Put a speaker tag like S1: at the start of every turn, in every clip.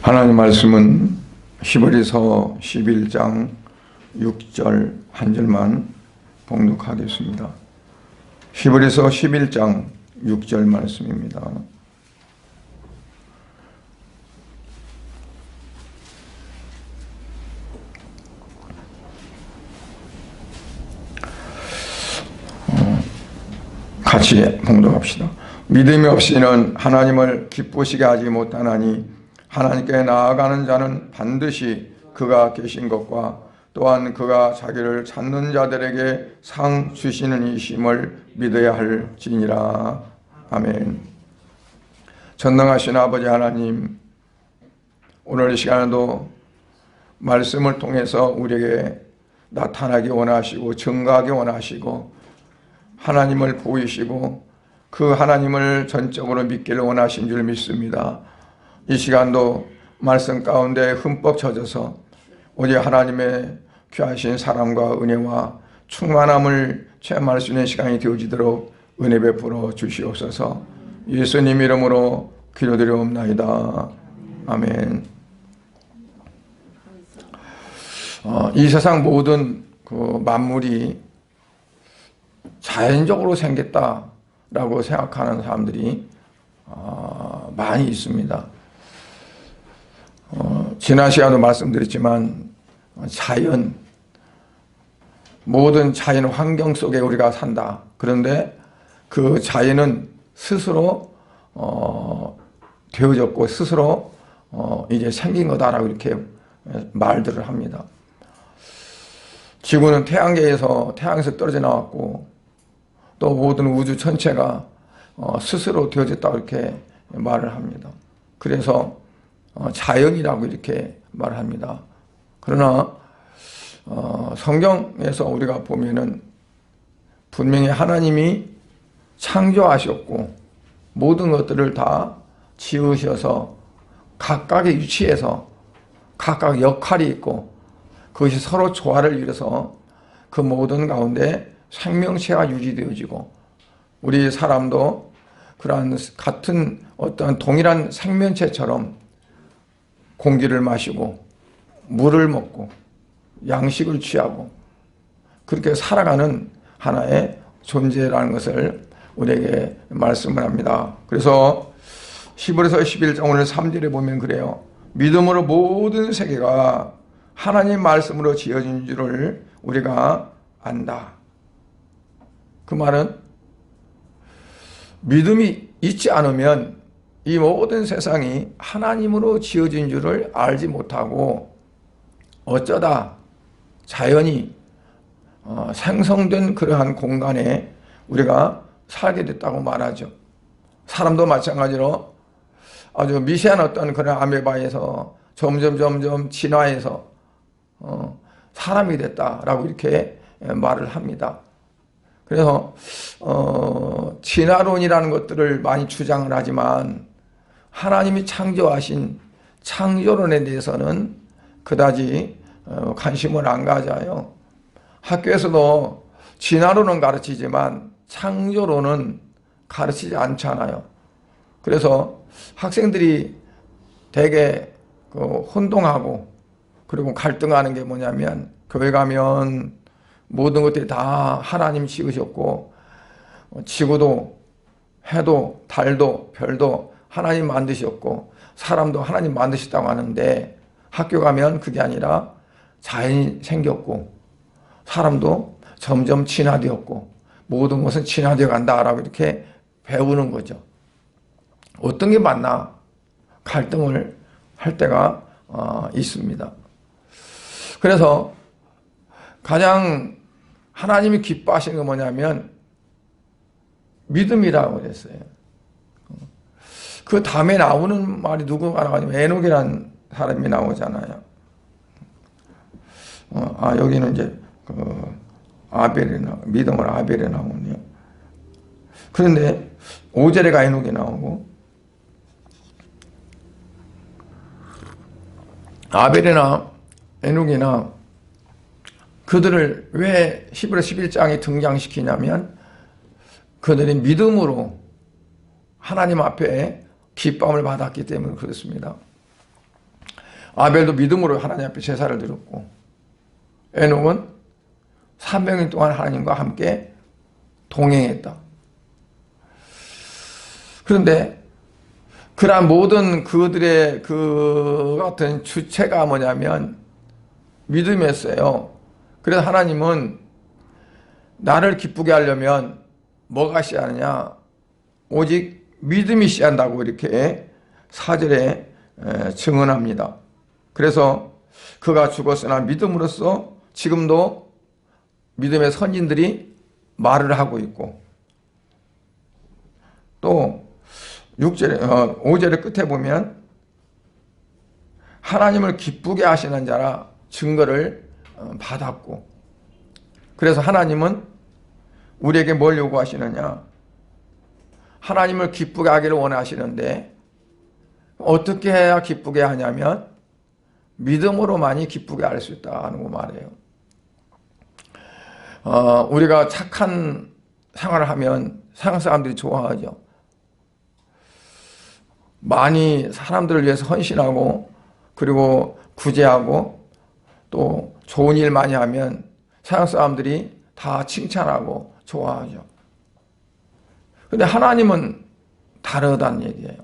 S1: 하나님 말씀은 히브리서 11장 6절 한 절만 봉독하겠습니다. 히브리서 11장 6절 말씀입니다. 같이 봉독합시다. 믿음이 없이는 하나님을 기쁘시게 하지 못하나니 하나님께 나아가는 자는 반드시 그가 계신 것과 또한 그가 자기를 찾는 자들에게 상 주시는 이심을 믿어야 할지니라. 아멘. 전능하신 아버지 하나님, 오늘 이 시간에도 말씀을 통해서 우리에게 나타나기 원하시고 증거하기 원하시고 하나님을 보이시고 그 하나님을 전적으로 믿기를 원하신 줄 믿습니다. 이 시간도 말씀 가운데 흠뻑 젖어서 오직 하나님의 귀하신 사랑과 은혜와 충만함을 체험할 수 있는 시간이 되어지도록 은혜 베풀어 주시옵소서. 예수님 이름으로 기도드리옵나이다. 아멘. 이 세상 모든 그 만물이 자연적으로 생겼다라고 생각하는 사람들이 많이 있습니다. 지난 시간도 말씀드렸지만 모든 자연 환경 속에 우리가 산다. 그런데 그 자연은 스스로 되어졌고 스스로 이제 생긴 거다라고 이렇게 말들을 합니다. 지구는 태양에서 떨어져 나왔고 또 모든 우주 전체가 스스로 되어졌다고 이렇게 말을 합니다. 그래서 자연이라고 이렇게 말합니다. 그러나 성경에서 우리가 보면은 분명히 하나님이 창조하셨고 모든 것들을 다 지으셔서 각각의 위치에서 각각 역할이 있고 그것이 서로 조화를 이뤄서 그 모든 가운데 생명체가 유지되어지고 우리 사람도 그러한 같은 어떤 동일한 생명체처럼 공기를 마시고 물을 먹고 양식을 취하고 그렇게 살아가는 하나의 존재라는 것을 우리에게 말씀을 합니다. 그래서 히브리서 11장 오늘 3절에 보면 그래요. 믿음으로 모든 세계가 하나님 말씀으로 지어진 줄을 우리가 안다. 그 말은 믿음이 있지 않으면 이 모든 세상이 하나님으로 지어진 줄을 알지 못하고 어쩌다 자연이 생성된 그러한 공간에 우리가 살게 됐다고 말하죠. 사람도 마찬가지로 아주 미세한 어떤 그런 아메바에서 점점 진화해서 사람이 됐다라고 이렇게 말을 합니다. 그래서 진화론이라는 것들을 많이 주장을 하지만 하나님이 창조하신 창조론에 대해서는 그다지 관심을 안 가져요. 학교에서도 진화론은 가르치지만 창조론은 가르치지 않잖아요. 그래서 학생들이 되게 혼동하고 그리고 갈등하는 게 뭐냐면 교회 가면 모든 것들이 다 하나님 지으셨고 지구도 해도 달도 별도 하나님 만드셨고 사람도 하나님 만드셨다고 하는데 학교 가면 그게 아니라 자연이 생겼고 사람도 점점 진화되었고 모든 것은 진화되어 간다라고 이렇게 배우는 거죠. 어떤 게 맞나 갈등을 할 때가 있습니다. 그래서 가장 하나님이 기뻐하시는 건 뭐냐면 믿음이라고 그랬어요. 그 다음에 나오는 말이 누구가 나오냐면 에녹이라는 사람이 나오잖아요. 여기는 이제 믿음으로 아벨이 나오네요. 그런데 5절에가 에녹이 나오고 아벨이나 에녹이나 그들을 왜 히브리서 11장에 등장시키냐면 그들이 믿음으로 하나님 앞에 기쁨을 받았기 때문에 그렇습니다. 아벨도 믿음으로 하나님 앞에 제사를 드렸고, 에녹은 300년 동안 하나님과 함께 동행했다. 그런데 그러한 모든 그들의 그 같은 주체가 뭐냐면 믿음이었어요. 그래서 하나님은 나를 기쁘게 하려면 뭐가 씨하느냐? 오직 믿음이 씨한다고 이렇게 4절에 증언합니다. 그래서 그가 죽었으나 믿음으로써 지금도 믿음의 선진들이 말을 하고 있고, 또 5절의 끝에 보면 하나님을 기쁘게 하시는 자라 증거를 받았고, 그래서 하나님은 우리에게 뭘 요구하시느냐? 하나님을 기쁘게 하기를 원하시는데 어떻게 해야 기쁘게 하냐면 믿음으로만이 기쁘게 할 수 있다는 거 말이에요. 우리가 착한 생활을 하면 세상 사람들이 좋아하죠. 많이 사람들을 위해서 헌신하고 그리고 구제하고 또 좋은 일 많이 하면 세상 사람들이 다 칭찬하고 좋아하죠. 근데 하나님은 다르다는 얘기예요.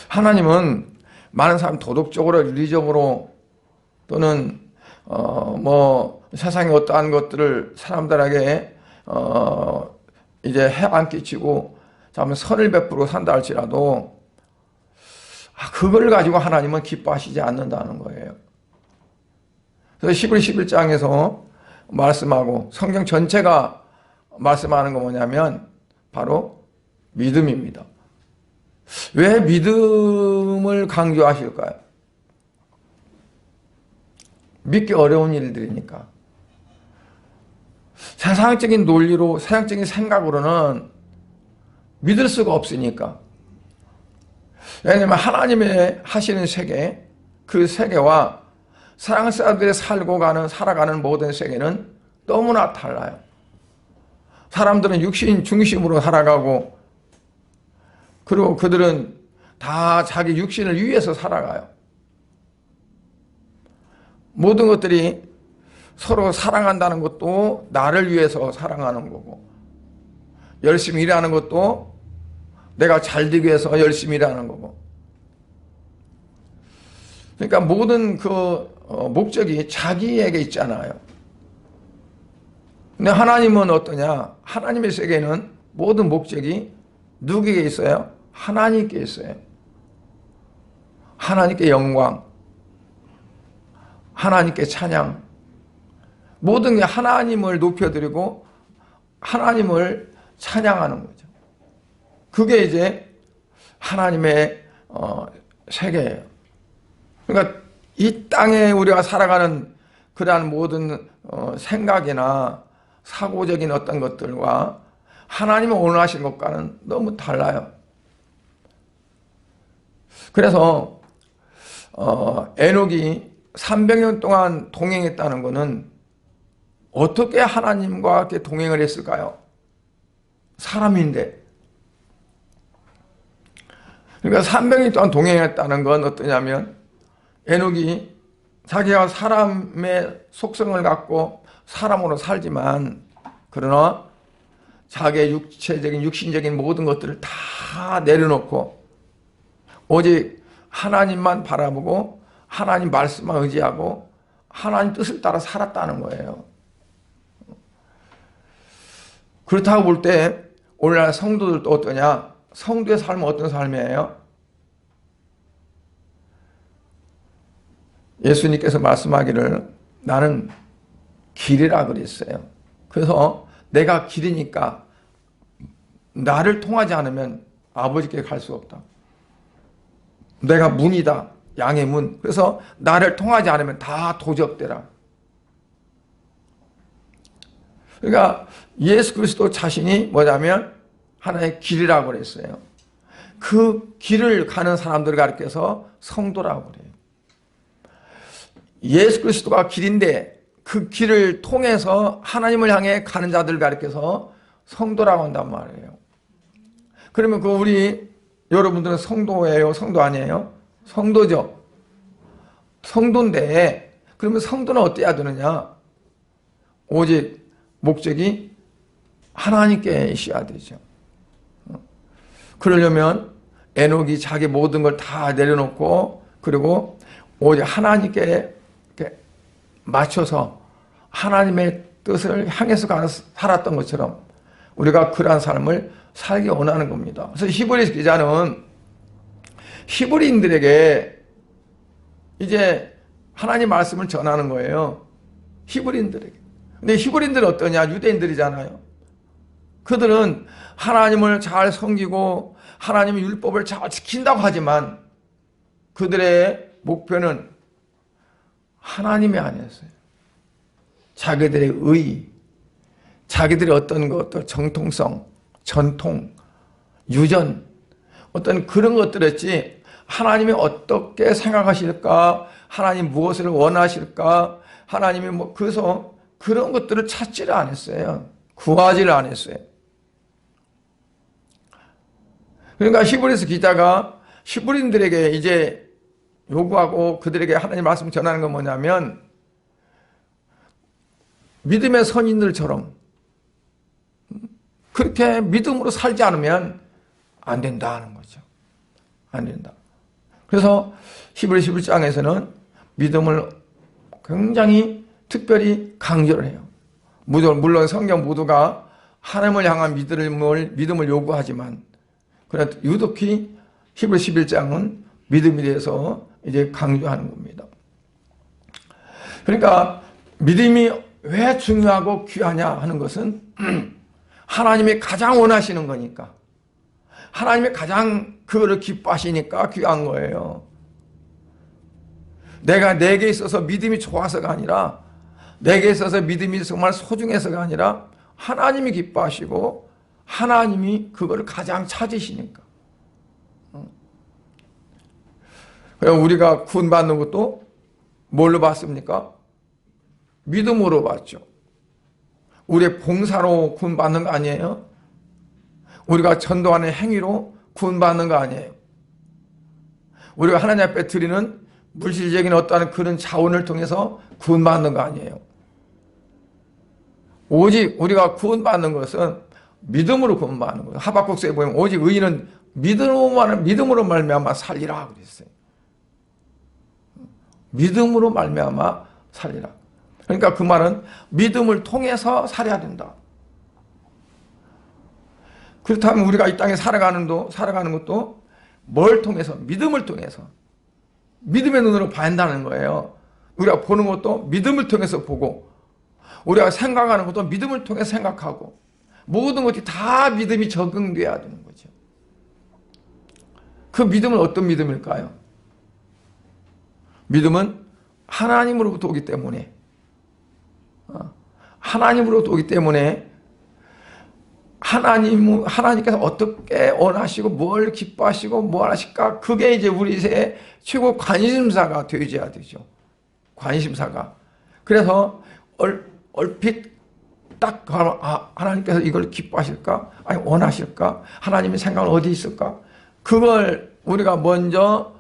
S1: 하나님은 많은 사람 도덕적으로 윤리적으로 또는 세상의 어떠한 것들을 사람들에게 이제 해악 안 끼치고 선을 베풀고 산다 할지라도 그걸 가지고 하나님은 기뻐하시지 않는다는 거예요. 그래서 히브리 11장에서 말씀하고 성경 전체가 말씀하는 거 뭐냐면 바로 믿음입니다. 왜 믿음을 강조하실까요? 믿기 어려운 일들이니까. 세상적인 논리로, 세상적인 생각으로는 믿을 수가 없으니까. 왜냐하면 하나님의 하시는 세계, 그 세계와 세상 사람들이 살아가는 모든 세계는 너무나 달라요. 사람들은 육신 중심으로 살아가고, 그리고 그들은 다 자기 육신을 위해서 살아가요. 모든 것들이 서로 사랑한다는 것도 나를 위해서 사랑하는 거고, 열심히 일하는 것도 내가 잘 되기 위해서 열심히 일하는 거고. 그러니까 모든 목적이 자기에게 있잖아요. 근데 하나님은 어떠냐? 하나님의 세계는 모든 목적이 누구에게 있어요? 하나님께 있어요. 하나님께 영광, 하나님께 찬양, 모든 게 하나님을 높여드리고 하나님을 찬양하는 거죠. 그게 이제 하나님의 세계예요. 그러니까 이 땅에 우리가 살아가는 그러한 모든 생각이나 사고적인 어떤 것들과 하나님이 원하시는 것과는 너무 달라요. 그래서 에녹이 300년 동안 동행했다는 것은 어떻게 하나님과 이렇게 동행을 했을까요? 사람인데. 그러니까 300년 동안 동행했다는 건 어떠냐면 에녹이 자기가 사람의 속성을 갖고 사람으로 살지만 그러나 자기의 육신적인 모든 것들을 다 내려놓고 오직 하나님만 바라보고 하나님 말씀만 의지하고 하나님 뜻을 따라 살았다는 거예요. 그렇다고 볼 때 오늘날 성도들도 어떠냐? 성도의 삶은 어떤 삶이에요? 예수님께서 말씀하기를 나는 길이라 그랬어요. 그래서 내가 길이니까 나를 통하지 않으면 아버지께 갈 수 없다. 내가 문이다. 양의 문. 그래서 나를 통하지 않으면 다 도적되라. 그러니까 예수 그리스도 자신이 뭐냐면 하나의 길이라고 그랬어요. 그 길을 가는 사람들을 가리켜서 성도라고 그래요. 예수 그리스도가 길인데 그 길을 통해서 하나님을 향해 가는 자들을 가리켜서 성도라고 한단 말이에요. 그러면 여러분들은 성도예요? 성도 아니에요? 성도죠. 성도인데, 그러면 성도는 어때야 되느냐? 오직 목적이 하나님께 있어야 되죠. 그러려면 에녹이 자기 모든 걸 다 내려놓고, 그리고 오직 하나님께 맞춰서 하나님의 뜻을 향해서 살았던 것처럼 우리가 그러한 삶을 살기 원하는 겁니다. 그래서 히브리 기자는 히브리인들에게 이제 하나님 말씀을 전하는 거예요. 히브리인들에게. 근데 히브리인들은 어떠냐? 유대인들이잖아요. 그들은 하나님을 잘 섬기고 하나님의 율법을 잘 지킨다고 하지만 그들의 목표는 하나님이 아니었어요. 자기들의 의, 자기들의 어떤 것들, 정통성, 전통, 유전, 어떤 그런 것들이었지, 하나님이 어떻게 생각하실까, 하나님 무엇을 원하실까, 하나님이 그래서 그런 것들을 찾지를 않았어요. 구하지를 않았어요. 그러니까 히브리서 기자가 히브리인들에게 이제 요구하고 그들에게 하나님 말씀 전하는 건 뭐냐면, 믿음의 선인들처럼 그렇게 믿음으로 살지 않으면 안 된다는 거죠. 안 된다. 그래서 히브리 11장에서는 믿음을 굉장히 특별히 강조를 해요. 물론 성경 모두가 하나님을 향한 믿음을 요구하지만, 그러나 유독히 히브리 11장은 믿음에 대해서 이제 강조하는 겁니다. 그러니까 믿음이 왜 중요하고 귀하냐 하는 것은 하나님이 가장 원하시는 거니까, 하나님이 가장 그거를 기뻐하시니까 귀한 거예요. 내게 있어서 믿음이 좋아서가 아니라, 내게 있어서 믿음이 정말 소중해서가 아니라 하나님이 기뻐하시고 하나님이 그거를 가장 찾으시니까. 우리가 구원받는 것도 뭘로 받습니까? 믿음으로 받죠. 우리의 봉사로 구원받는 거 아니에요? 우리가 전도하는 행위로 구원받는 거 아니에요? 우리가 하나님 앞에 드리는 물질적인 어떠한 그런 자원을 통해서 구원받는 거 아니에요? 오직 우리가 구원받는 것은 믿음으로 구원받는 거예요. 하박국서에 보면 오직 의인은 믿음으로 말미암아 살리라 그랬어요. 믿음으로 말미암아 살리라. 그러니까 그 말은 믿음을 통해서 살아야 된다. 그렇다면 우리가 이 땅에 살아가는 것도 뭘 통해서? 믿음을 통해서. 믿음의 눈으로 봐야 한다는 거예요. 우리가 보는 것도 믿음을 통해서 보고, 우리가 생각하는 것도 믿음을 통해서 생각하고, 모든 것이 다 믿음이 적용돼야 되는 거죠. 그 믿음은 어떤 믿음일까요? 믿음은 하나님으로부터 오기 때문에, 하나님께서 어떻게 원하시고 뭘 기뻐하시고 뭘 하실까, 그게 이제 우리의 최고 관심사가 되어야 되죠. 관심사가. 그래서 얼핏 딱 하나님께서 이걸 기뻐하실까, 아니 원하실까, 하나님의 생각은 어디 있을까, 그걸 우리가 먼저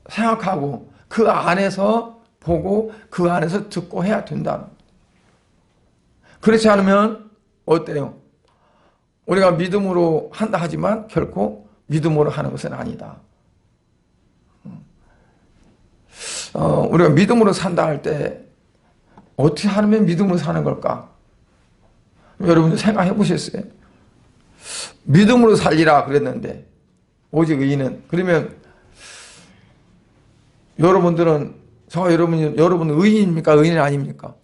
S1: 생각하고 그 안에서 보고 그 안에서 듣고 해야 된다는 거예요. 그렇지 않으면 어때요? 우리가 믿음으로 한다 하지만 결코 믿음으로 하는 것은 아니다. 우리가 믿음으로 산다 할 때 어떻게 하면 믿음으로 사는 걸까? 여러분 생각해 보셨어요? 믿음으로 살리라 그랬는데 오직 의인은, 그러면 여러분들은 여러분 의인입니까? 의인 아닙니까?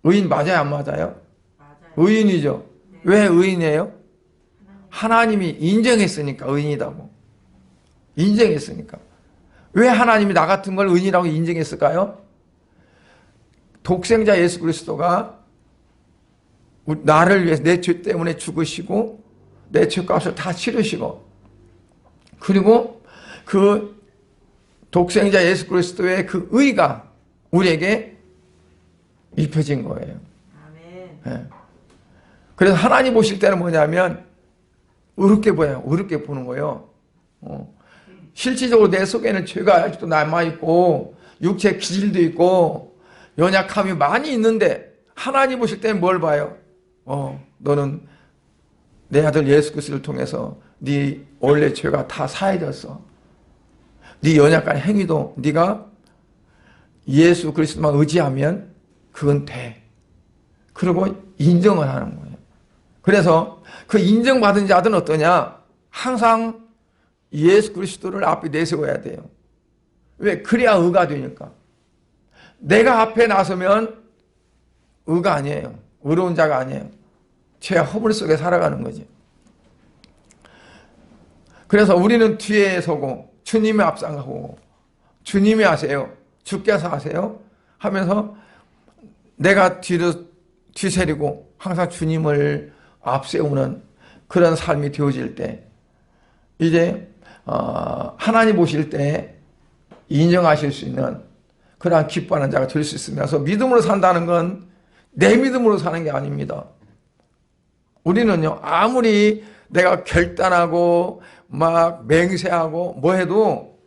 S1: 의인 맞아요, 안 맞아요?
S2: 맞아요.
S1: 의인이죠.
S2: 네.
S1: 왜 의인이에요? 하나님이 인정했으니까 의인이라고. 인정했으니까. 왜 하나님이 나 같은 걸 의인이라고 인정했을까요? 독생자 예수 그리스도가 나를 위해서 내 죄 때문에 죽으시고 내 죄값을 다 치르시고, 그리고 그 독생자 예수 그리스도의 그 의가 우리에게 입혀진 거예요.
S2: 아멘.
S1: 네. 그래서 하나님 보실 때는 뭐냐면 어렵게 보여요. 어렵게 보는 거예요. 실질적으로 내 속에는 죄가 아직도 남아있고 육체 기질도 있고 연약함이 많이 있는데 하나님 보실 때는 뭘 봐요? 너는 내 아들 예수 그리스도를 통해서 네 원래 죄가 다 사해졌어. 네 연약한 행위도 네가 예수 그리스도만 의지하면 그건 돼. 그리고 인정을 하는 거예요. 그래서 그 인정받은 자들은 어떠냐? 항상 예수 그리스도를 앞에 내세워야 돼요. 왜? 그래야 의가 되니까. 내가 앞에 나서면 의가 아니에요. 의로운 자가 아니에요. 죄와 허물 속에 살아가는 거지. 그래서 우리는 뒤에 서고 주님이 앞장가고 주님이 하세요. 주께서 하세요. 하면서 내가 뒤세리고 항상 주님을 앞세우는 그런 삶이 되어질 때 이제 하나님 보실 때 인정하실 수 있는 그러한 기뻐하는 자가 될 수 있으면서 믿음으로 산다는 건 내 믿음으로 사는 게 아닙니다. 우리는요 아무리 내가 결단하고 막 맹세하고 뭐 해도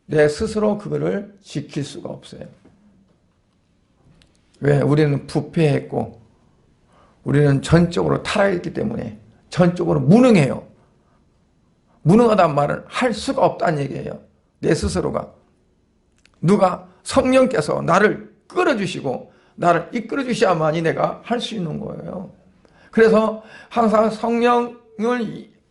S1: 내 스스로 그거를 지킬 수가 없어요. 왜? 우리는 부패했고 우리는 전적으로 타락했기 때문에 전적으로 무능해요. 무능하다는 말은 할 수가 없다는 얘기예요. 내 스스로가. 누가 성령께서 나를 끌어주시고 나를 이끌어주셔야만이 내가 할 수 있는 거예요. 그래서 항상 성령을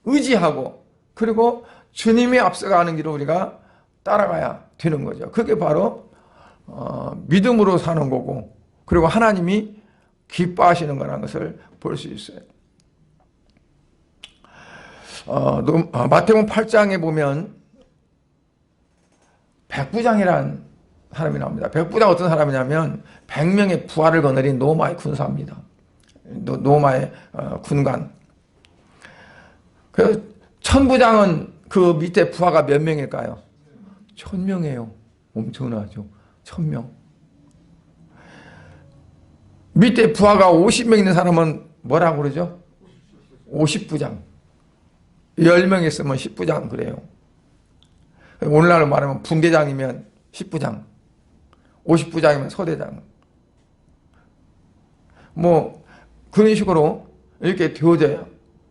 S1: 의지하고 그리고 주님이 앞서가는 길을 우리가 따라가야 되는 거죠. 그게 바로 믿음으로 사는 거고 그리고 하나님이 기뻐하시는 거라는 것을 볼 수 있어요. 마태복음 8장에 보면 백부장이라는 사람이 나옵니다. 백부장 어떤 사람이냐면 100명의 부하를 거느린 로마의 군사입니다. 로마의 군관. 그래서 천부장은 그 밑에 부하가 몇 명일까요? 1000명이에요. 엄청나죠. 1000명. 밑에 부하가 50명 있는 사람은 뭐라고 그러죠? 50부장. 10명 있으면 10부장 그래요. 오늘날로 말하면 분계장이면 10부장. 50부장이면 소대장. 뭐 그런 식으로 이렇게 되어져요.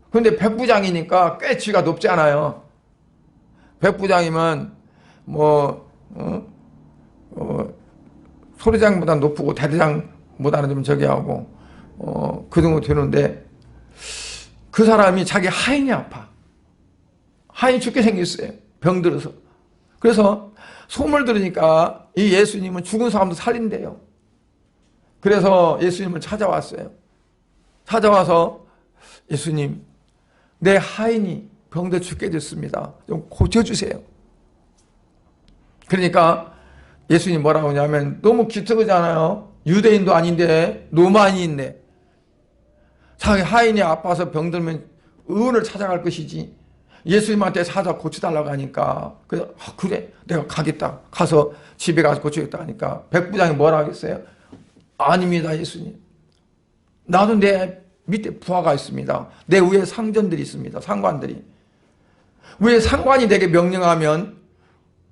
S1: 그런데 100부장이니까 꽤 지위가 높지 않아요. 100부장이면 소대장보다 높고 대대장보다는 좀 저기 하고 그 정도 되는데 그 사람이 자기 하인이 아파. 하인이 죽게 생겼어요. 병들어서. 그래서 소문을 들으니까 이 예수님은 죽은 사람도 살린대요. 그래서 예수님을 찾아왔어요. 찾아와서 예수님, 내 하인이 병들어 죽게 됐습니다. 좀 고쳐주세요. 그러니까 예수님 뭐라고 하냐면 너무 기특하잖아요. 유대인도 아닌데 로마인인데 자기 하인이 아파서 병들면 의원을 찾아갈 것이지 예수님한테 사자 고쳐달라고 하니까 그래 내가 가겠다. 가서 집에 가서 고치겠다 하니까 백부장이 뭐라 하겠어요? 아닙니다 예수님. 나도 내 밑에 부하가 있습니다. 내 위에 상전들이 있습니다. 상관들이. 위에 상관이 내게 명령하면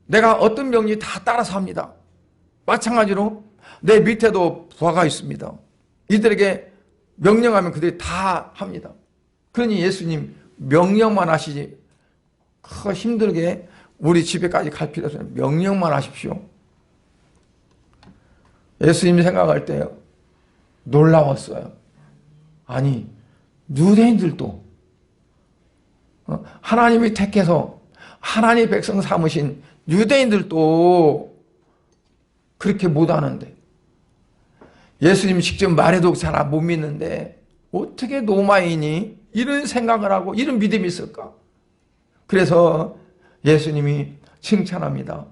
S1: 내가 어떤 명령이 다 따라서 합니다. 마찬가지로 내 밑에도 부하가 있습니다. 이들에게 명령하면 그들이 다 합니다. 그러니 예수님 명령만 하시지 힘들게 우리 집에까지 갈 필요 없어요. 명령만 하십시오. 예수님이 생각할 때 놀라웠어요. 아니 유대인들도 하나님이 택해서 하나님의 백성 삼으신 유대인들도 그렇게 못하는데 예수님이 직접 말해도 잘 못 믿는데 어떻게 로마인이 이런 생각을 하고 이런 믿음이 있을까? 그래서 예수님이 칭찬합니다.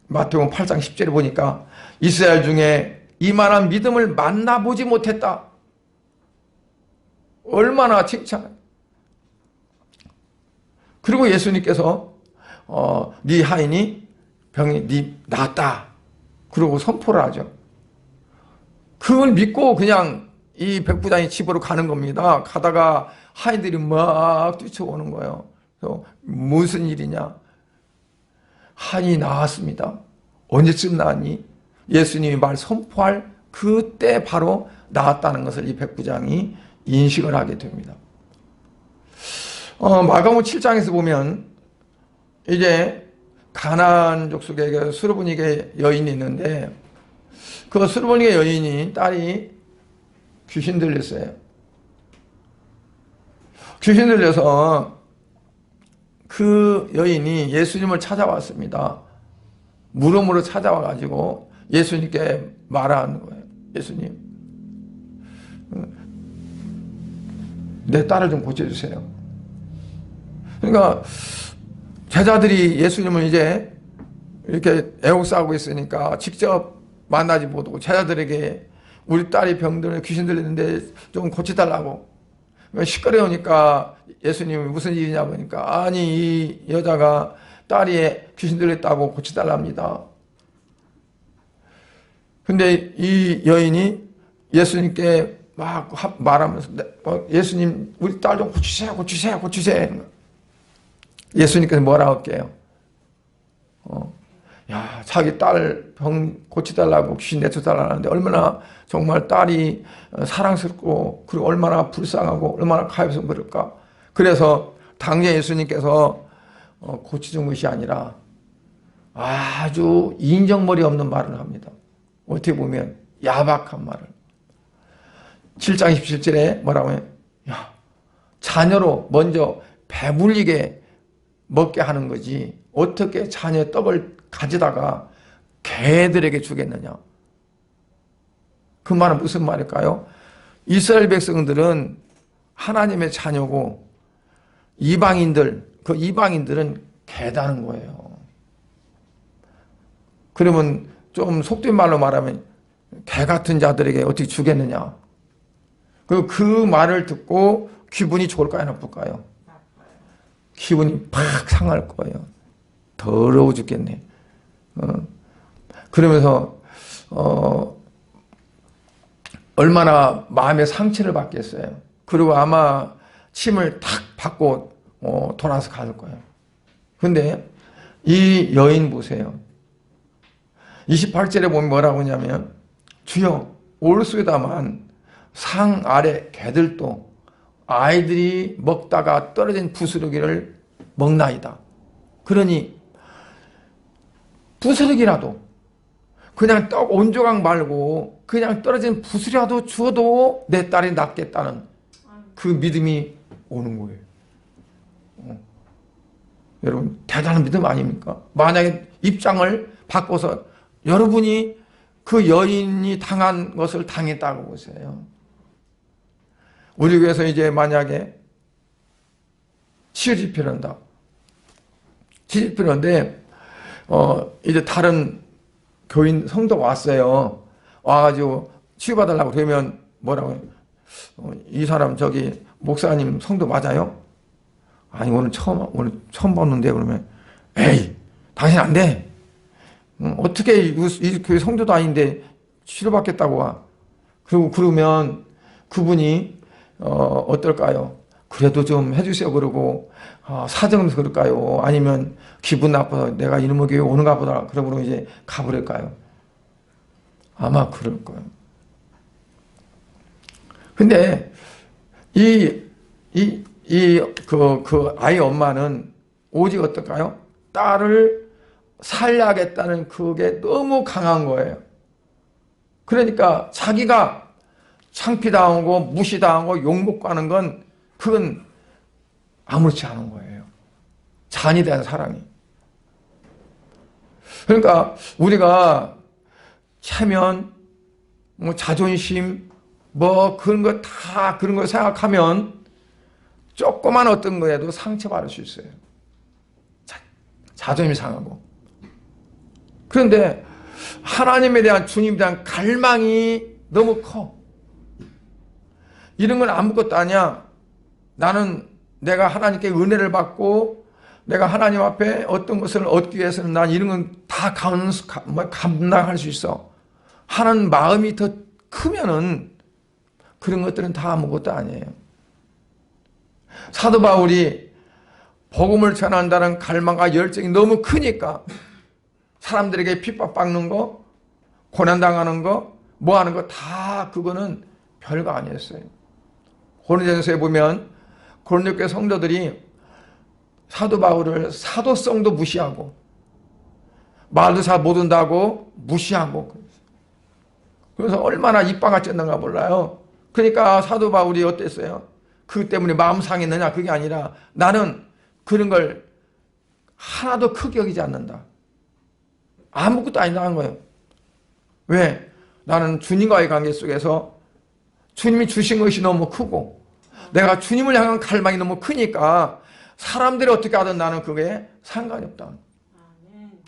S1: 마태복음 8장 10절에 보니까 이스라엘 중에 이만한 믿음을 만나보지 못했다. 얼마나 칭찬. 그리고 예수님께서 네 하인이 병이 네 낫다. 그러고 선포를 하죠. 그걸 믿고 그냥 이 백부장이 집으로 가는 겁니다. 가다가 하인들이 막 뛰쳐오는 거예요. 그래서 무슨 일이냐? 아니 나왔습니다. 언제쯤 나왔니? 예수님이 말 선포할 그때 바로 나왔다는 것을 이 백부장이 인식을 하게 됩니다. 마가복음 7장에서 보면 이제 가나안족 속에 수르보니게 여인이 있는데 그 수르보니게 여인이 딸이 귀신 들렸어요. 귀신 들려서 그 여인이 예수님을 찾아왔습니다. 물음으로 찾아와가지고 예수님께 말하는 거예요. 예수님, 내 딸을 좀 고쳐주세요. 그러니까 제자들이 예수님을 이제 이렇게 애옥싸고 있으니까 직접 만나지 못하고 제자들에게 우리 딸이 병들어 귀신 들리는데 좀 고쳐달라고. 시끄러우니까 예수님이 무슨 일이냐 보니까 아니 이 여자가 딸이 귀신 들렸다고 고쳐달랍니다. 근데 이 여인이 예수님께 막 말하면서 예수님 우리 딸 좀 고치세요 고치세요 고치세요. 예수님께서 뭐라고 할게요? 야, 자기 딸 병 고쳐달라고 귀신 내쫓달라는데 얼마나 정말 딸이 사랑스럽고 그리고 얼마나 불쌍하고 얼마나 가엾은 그럴까. 그래서 당장 예수님께서 고쳐준 것이 아니라 아주 인정머리 없는 말을 합니다. 어떻게 보면 야박한 말을. 7장 27절에 뭐라고 해요? 야, 자녀로 먼저 배불리게 먹게 하는 거지 어떻게 자녀의 떡을 가져다가 개들에게 주겠느냐. 그 말은 무슨 말일까요? 이스라엘 백성들은 하나님의 자녀고 이방인들, 그 이방인들은 개다는 거예요. 그러면 좀 속된 말로 말하면 개 같은 자들에게 어떻게 주겠느냐. 그 말을 듣고 기분이 좋을까요? 나쁠까요? 기분이 팍 상할 거예요. 더러워 죽겠네. 그러면서 얼마나 마음의 상처를 받겠어요. 그리고 아마 침을 탁 받고 돌아서 갈 거예요. 근데 이 여인 보세요. 28절에 보면 뭐라고 하냐면 주여 올수에다만 상 아래 개들도 아이들이 먹다가 떨어진 부스러기를 먹나이다. 그러니 부스러기라도 그냥 떡 온조각 말고 그냥 떨어진 부스라도 주어도 내 딸이 낫겠다는 그 믿음이 오는 거예요. 여러분 대단한 믿음 아닙니까? 만약에 입장을 바꿔서 여러분이 그 여인이 당한 것을 당했다고 보세요. 우리 교회에서 이제 만약에 치유집회를 한다. 치유집회를 하는데 이제 다른 교인 성도가 왔어요. 와가지고 치유받으려고 그러면 뭐라고 해요? 이 사람 저기 목사님 성도 맞아요? 아니 오늘 처음 봤는데 그러면 에이 당신 안 돼. 어떻게 이 교회 성도도 아닌데 치료받겠다고 와. 그리고 그러면 그분이 어떨까요? 그래도 좀 해주세요 그러고 사정은 그럴까요? 아니면 기분 나빠서 내가 이놈의 교회 오는가 보다 그러고 이제 가버릴까요? 아마 그럴 거예요. 근데 그 아이 엄마는 오직 어떨까요? 딸을 살려야겠다는 그게 너무 강한 거예요. 그러니까 자기가 창피당하고 무시당하고 욕먹고 하는 건 그건 아무렇지 않은 거예요. 잔이 된 사랑이. 그러니까 우리가 체면, 자존심, 그런 거 다 그런 걸 생각하면 조그만 어떤 거에도 상처받을 수 있어요. 자존심이 상하고. 그런데 하나님에 대한 주님에 대한 갈망이 너무 커. 이런 건 아무것도 아니야. 나는 내가 하나님께 은혜를 받고 내가 하나님 앞에 어떤 것을 얻기 위해서는 난 이런 건 다 감당할 수 있어. 하는 마음이 더 크면은 그런 것들은 다 아무것도 아니에요. 사도 바울이 복음을 전한다는 갈망과 열정이 너무 크니까 사람들에게 핍박받는 거, 고난당하는 거, 뭐 하는 거 다 그거는 별거 아니었어요. 고린도전서에 보면 고린도 교회 성도들이 사도 바울을 사도성도 무시하고 말도 잘 못한다고 무시하고, 그래서 얼마나 입방아 쪘는가 몰라요. 그러니까 사도 바울이 어땠어요? 그 때문에 마음 상했느냐? 그게 아니라 나는 그런 걸 하나도 크게 여기지 않는다. 아무것도 아니라는 거예요. 왜? 나는 주님과의 관계 속에서 주님이 주신 것이 너무 크고 내가 주님을 향한 갈망이 너무 크니까 사람들이 어떻게 하든 나는 그게 상관이 없다.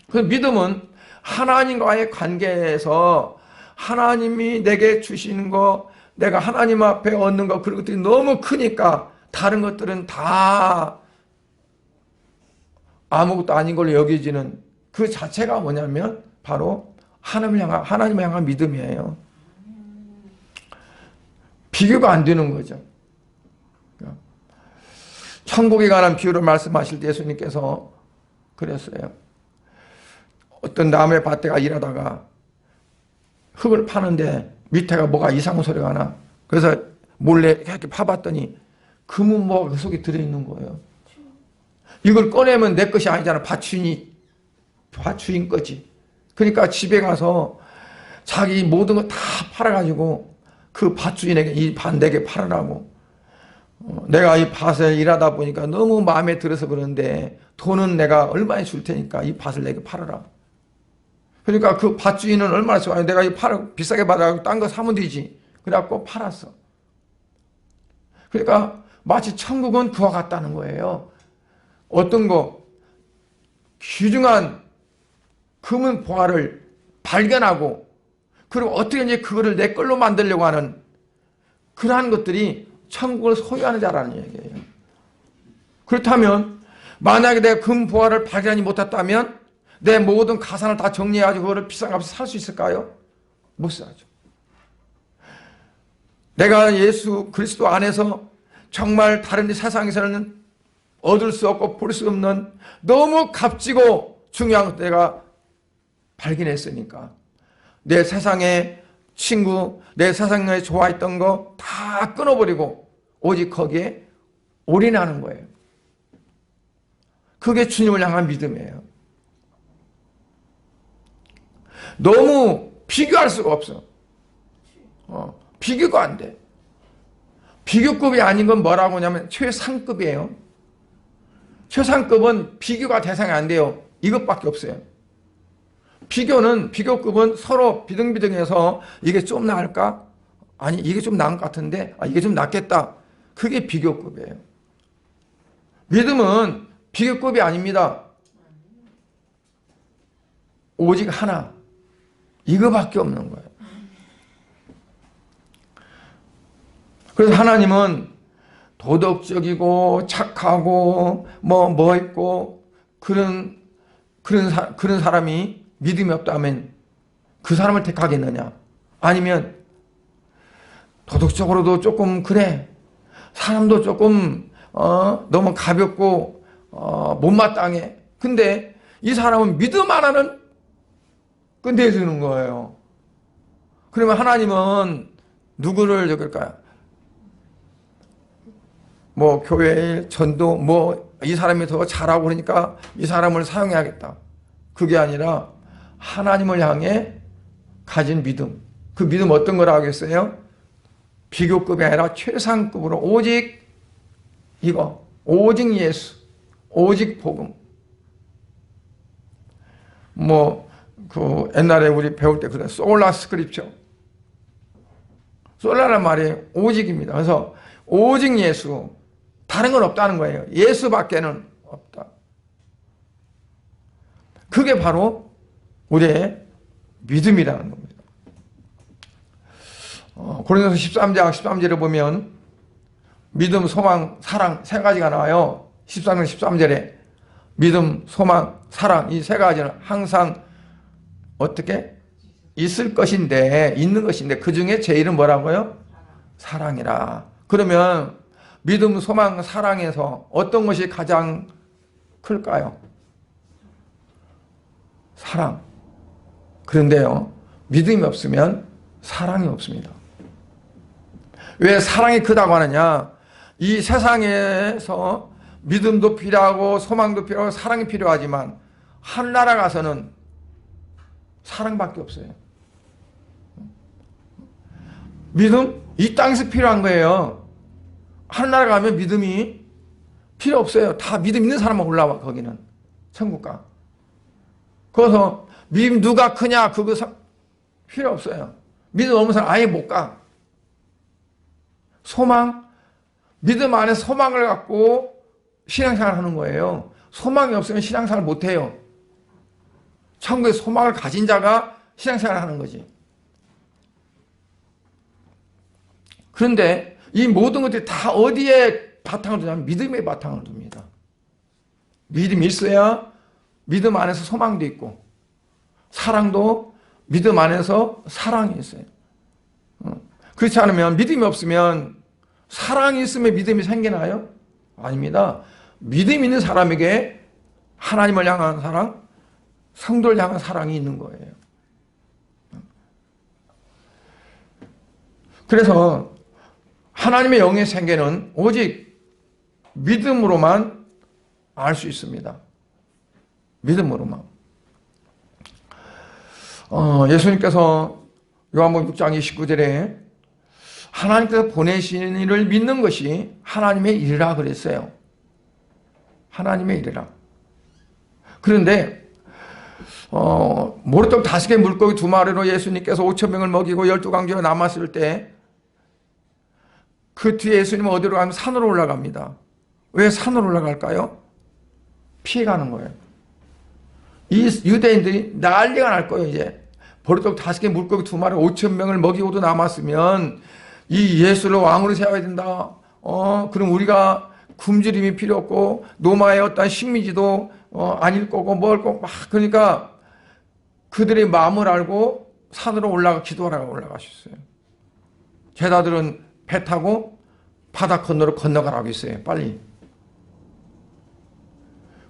S1: 그 믿음은 하나님과의 관계에서 하나님이 내게 주시는 거, 내가 하나님 앞에 얻는 거, 그런 것들이 너무 크니까 다른 것들은 다 아무것도 아닌 걸로 여겨지는 그 자체가 뭐냐면 바로 하나님을 향한 믿음이에요. 비교가 안 되는 거죠. 천국에 관한 비유를 말씀하실 때 예수님께서 그랬어요. 어떤 남의 밭에가 일하다가 흙을 파는데 밑에가 뭐가 이상한 소리가 나. 그래서 몰래 이렇게 파봤더니 금은뭐가 그 속에 들어있는 거예요. 이걸 꺼내면 내 것이 아니잖아. 밭주인 거지. 그러니까 집에 가서 자기 모든 거 다 팔아가지고 그 밭주인에게 이 밭 내게 팔으라고. 내가 이 밭에 일하다 보니까 너무 마음에 들어서 그러는데 돈은 내가 얼마에 줄 테니까 이 밭을 내게 팔으라. 그러니까 그 밭주인은 얼마나 좋아요. 내가 이 비싸게 받아가지고 딴 거 사면 되지. 그래갖고 팔았어. 그러니까 마치 천국은 그와 같다는 거예요. 어떤 거 귀중한 금은 보화를 발견하고 그리고 어떻게 이제 그거를 내 걸로 만들려고 하는 그러한 것들이 천국을 소유하는 자라는 얘기예요. 그렇다면 만약에 내가 금 보화를 발견하지 못했다면 내 모든 가산을 다 정리해가지고 그거를 비싼 값에 살 수 있을까요? 못 사죠. 내가 예수 그리스도 안에서 정말 다른 세상에서는 얻을 수 없고 볼 수 없는 너무 값지고 중요한 것 내가 발견했으니까 내 세상의 친구, 내 세상에 좋아했던 거 다 끊어버리고 오직 거기에 올인하는 거예요. 그게 주님을 향한 믿음이에요. 너무 비교할 수가 없어. 비교가 안 돼. 비교급이 아닌 건 뭐라고 하냐면 최상급이에요. 최상급은 비교가 대상이 안 돼요. 이것밖에 없어요. 비교급은 서로 비등비등해서 이게 좀 나을까? 아니 이게 좀 나은 것 같은데 이게 좀 낫겠다. 그게 비교급이에요. 믿음은 비교급이 아닙니다. 오직 하나. 이거밖에 없는 거예요. 그래서 하나님은 도덕적이고 착하고 뭐 있고 그런 사람이 믿음이 없다면 그 사람을 택하겠느냐? 아니면 도덕적으로도 조금 그래. 사람도 조금 너무 가볍고 못마땅해. 근데 이 사람은 믿음 하나는 끝내주는 거예요. 그러면 하나님은 누구를 적을까요? 뭐 교회, 전도, 뭐 이 사람이 더 잘하고 그러니까 이 사람을 사용해야겠다. 그게 아니라 하나님을 향해 가진 믿음. 그 믿음 어떤 거라고 하겠어요? 비교급이 아니라 최상급으로 오직 이거, 오직 예수, 오직 복음. 뭐 그 옛날에 우리 배울 때 그래 솔라 스크립처. 솔라란 말이 오직입니다. 그래서 오직 예수, 다른 건 없다는 거예요. 예수밖에는 없다. 그게 바로 우리의 믿음이라는 겁니다. 고린도서 13장 13절에 보면 믿음, 소망, 사랑 세 가지가 나와요. 13장 13절에 믿음, 소망, 사랑 이 세 가지는 항상 어떻게? 있을 것인데 있는 것인데 그 중에 제일은 뭐라고요? 사랑이라. 그러면 믿음, 소망, 사랑에서 어떤 것이 가장 클까요? 사랑. 그런데요, 믿음이 없으면 사랑이 없습니다. 왜 사랑이 크다고 하느냐? 이 세상에서 믿음도 필요하고 소망도 필요하고 사랑이 필요하지만 하늘나라 가서는 사랑밖에 없어요. 믿음? 이 땅에서 필요한 거예요. 하늘나라 가면 믿음이 필요 없어요. 다 믿음 있는 사람만 올라와, 거기는. 천국가. 거기서 믿음 누가 크냐, 그거 필요 없어요. 믿음 없는 사람 아예 못 가. 소망? 믿음 안에 소망을 갖고 신앙생활 하는 거예요. 소망이 없으면 신앙생활 못 해요. 천국에 소망을 가진 자가 신앙생활을 하는 거지. 그런데 이 모든 것들이 다 어디에 바탕을 두냐면 믿음의 바탕을 둡니다. 믿음이 있어야 믿음 안에서 소망도 있고, 사랑도 믿음 안에서 사랑이 있어요. 그렇지 않으면, 믿음이 없으면 사랑이 있으면 믿음이 생기나요? 아닙니다. 믿음 있는 사람에게 하나님을 향한 사랑, 성도를 향한 사랑이 있는 거예요. 그래서 하나님의 영의 생계는 오직 믿음으로만 알 수 있습니다. 믿음으로만. 예수님께서 요한복음 6장 29절에 하나님께서 보내신 이를 믿는 것이 하나님의 일이라 그랬어요. 하나님의 일이라. 그런데 모래떡 5개 물고기 2마리로 예수님께서 5,000명을 먹이고 12강조가 남았을 때 그 뒤에 예수님은 어디로 가면 산으로 올라갑니다. 왜 산으로 올라갈까요? 피해가는 거예요. 이 유대인들이 난리가 날 거예요. 이제 보리떡 5개 물고기 2마리 5,000명을 먹이고도 남았으면 이 예수를 왕으로 세워야 된다. 그럼 우리가 굶주림이 필요 없고 노마의 어떤 식미지도 아닐 거고 뭘 거고 막, 그러니까 그들의 마음을 알고 산으로 기도하라고 올라가셨어요. 제자들은 배 타고 바다 건너로 건너가라고 했어요. 빨리.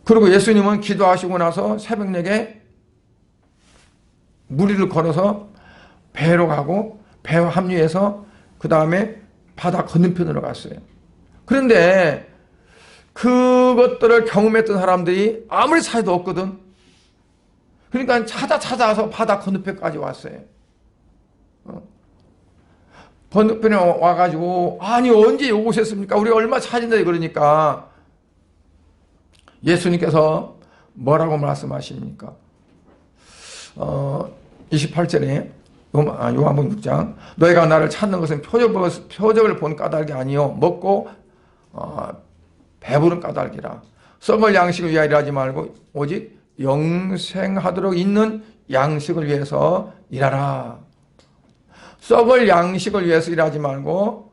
S1: 그리고 예수님은 기도하시고 나서 새벽녘에 무리를 걸어서 배로 가고 배와 합류해서 그 다음에 바다 건너편으로 갔어요. 그런데 그것들을 경험했던 사람들이 아무리 사이도 없거든. 그러니까 찾아서 바다 건너편까지 왔어요. 건너편에 와가지고 아니 언제 오셨습니까? 우리 얼마 찾은다 그러니까 예수님께서 뭐라고 말씀하십니까? 28절에 요한복음 6장 너희가 나를 찾는 것은 표적을 본 까닭이 아니요 먹고 배부른 까닭이라. 썩을 양식을 위하여 일하지 말고 오직 영생하도록 있는 양식을 위해서 일하라. 썩을 양식을 위해서 일하지 말고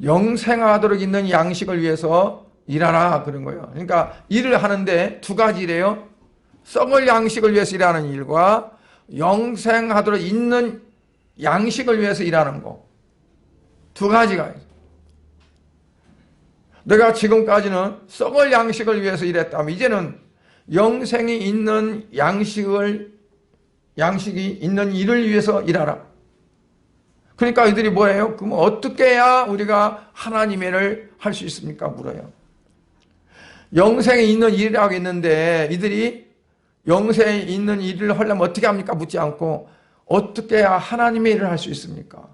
S1: 영생하도록 있는 양식을 위해서 일하라 그런 거예요. 그러니까 일을 하는데 2가지 일이에요. 썩을 양식을 위해서 일하는 일과 영생하도록 있는 양식을 위해서 일하는 거. 2가지가 있어요. 내가 지금까지는 썩을 양식을 위해서 일했다면 이제는 영생이 있는 양식이 있는 일을 위해서 일하라. 그러니까 이들이 뭐예요? 그럼 어떻게 해야 우리가 하나님의 일을 할 수 있습니까? 물어요. 영생에 있는 일이라고 했는데 이들이 영생에 있는 일을 하려면 어떻게 합니까? 묻지 않고 어떻게 해야 하나님의 일을 할 수 있습니까?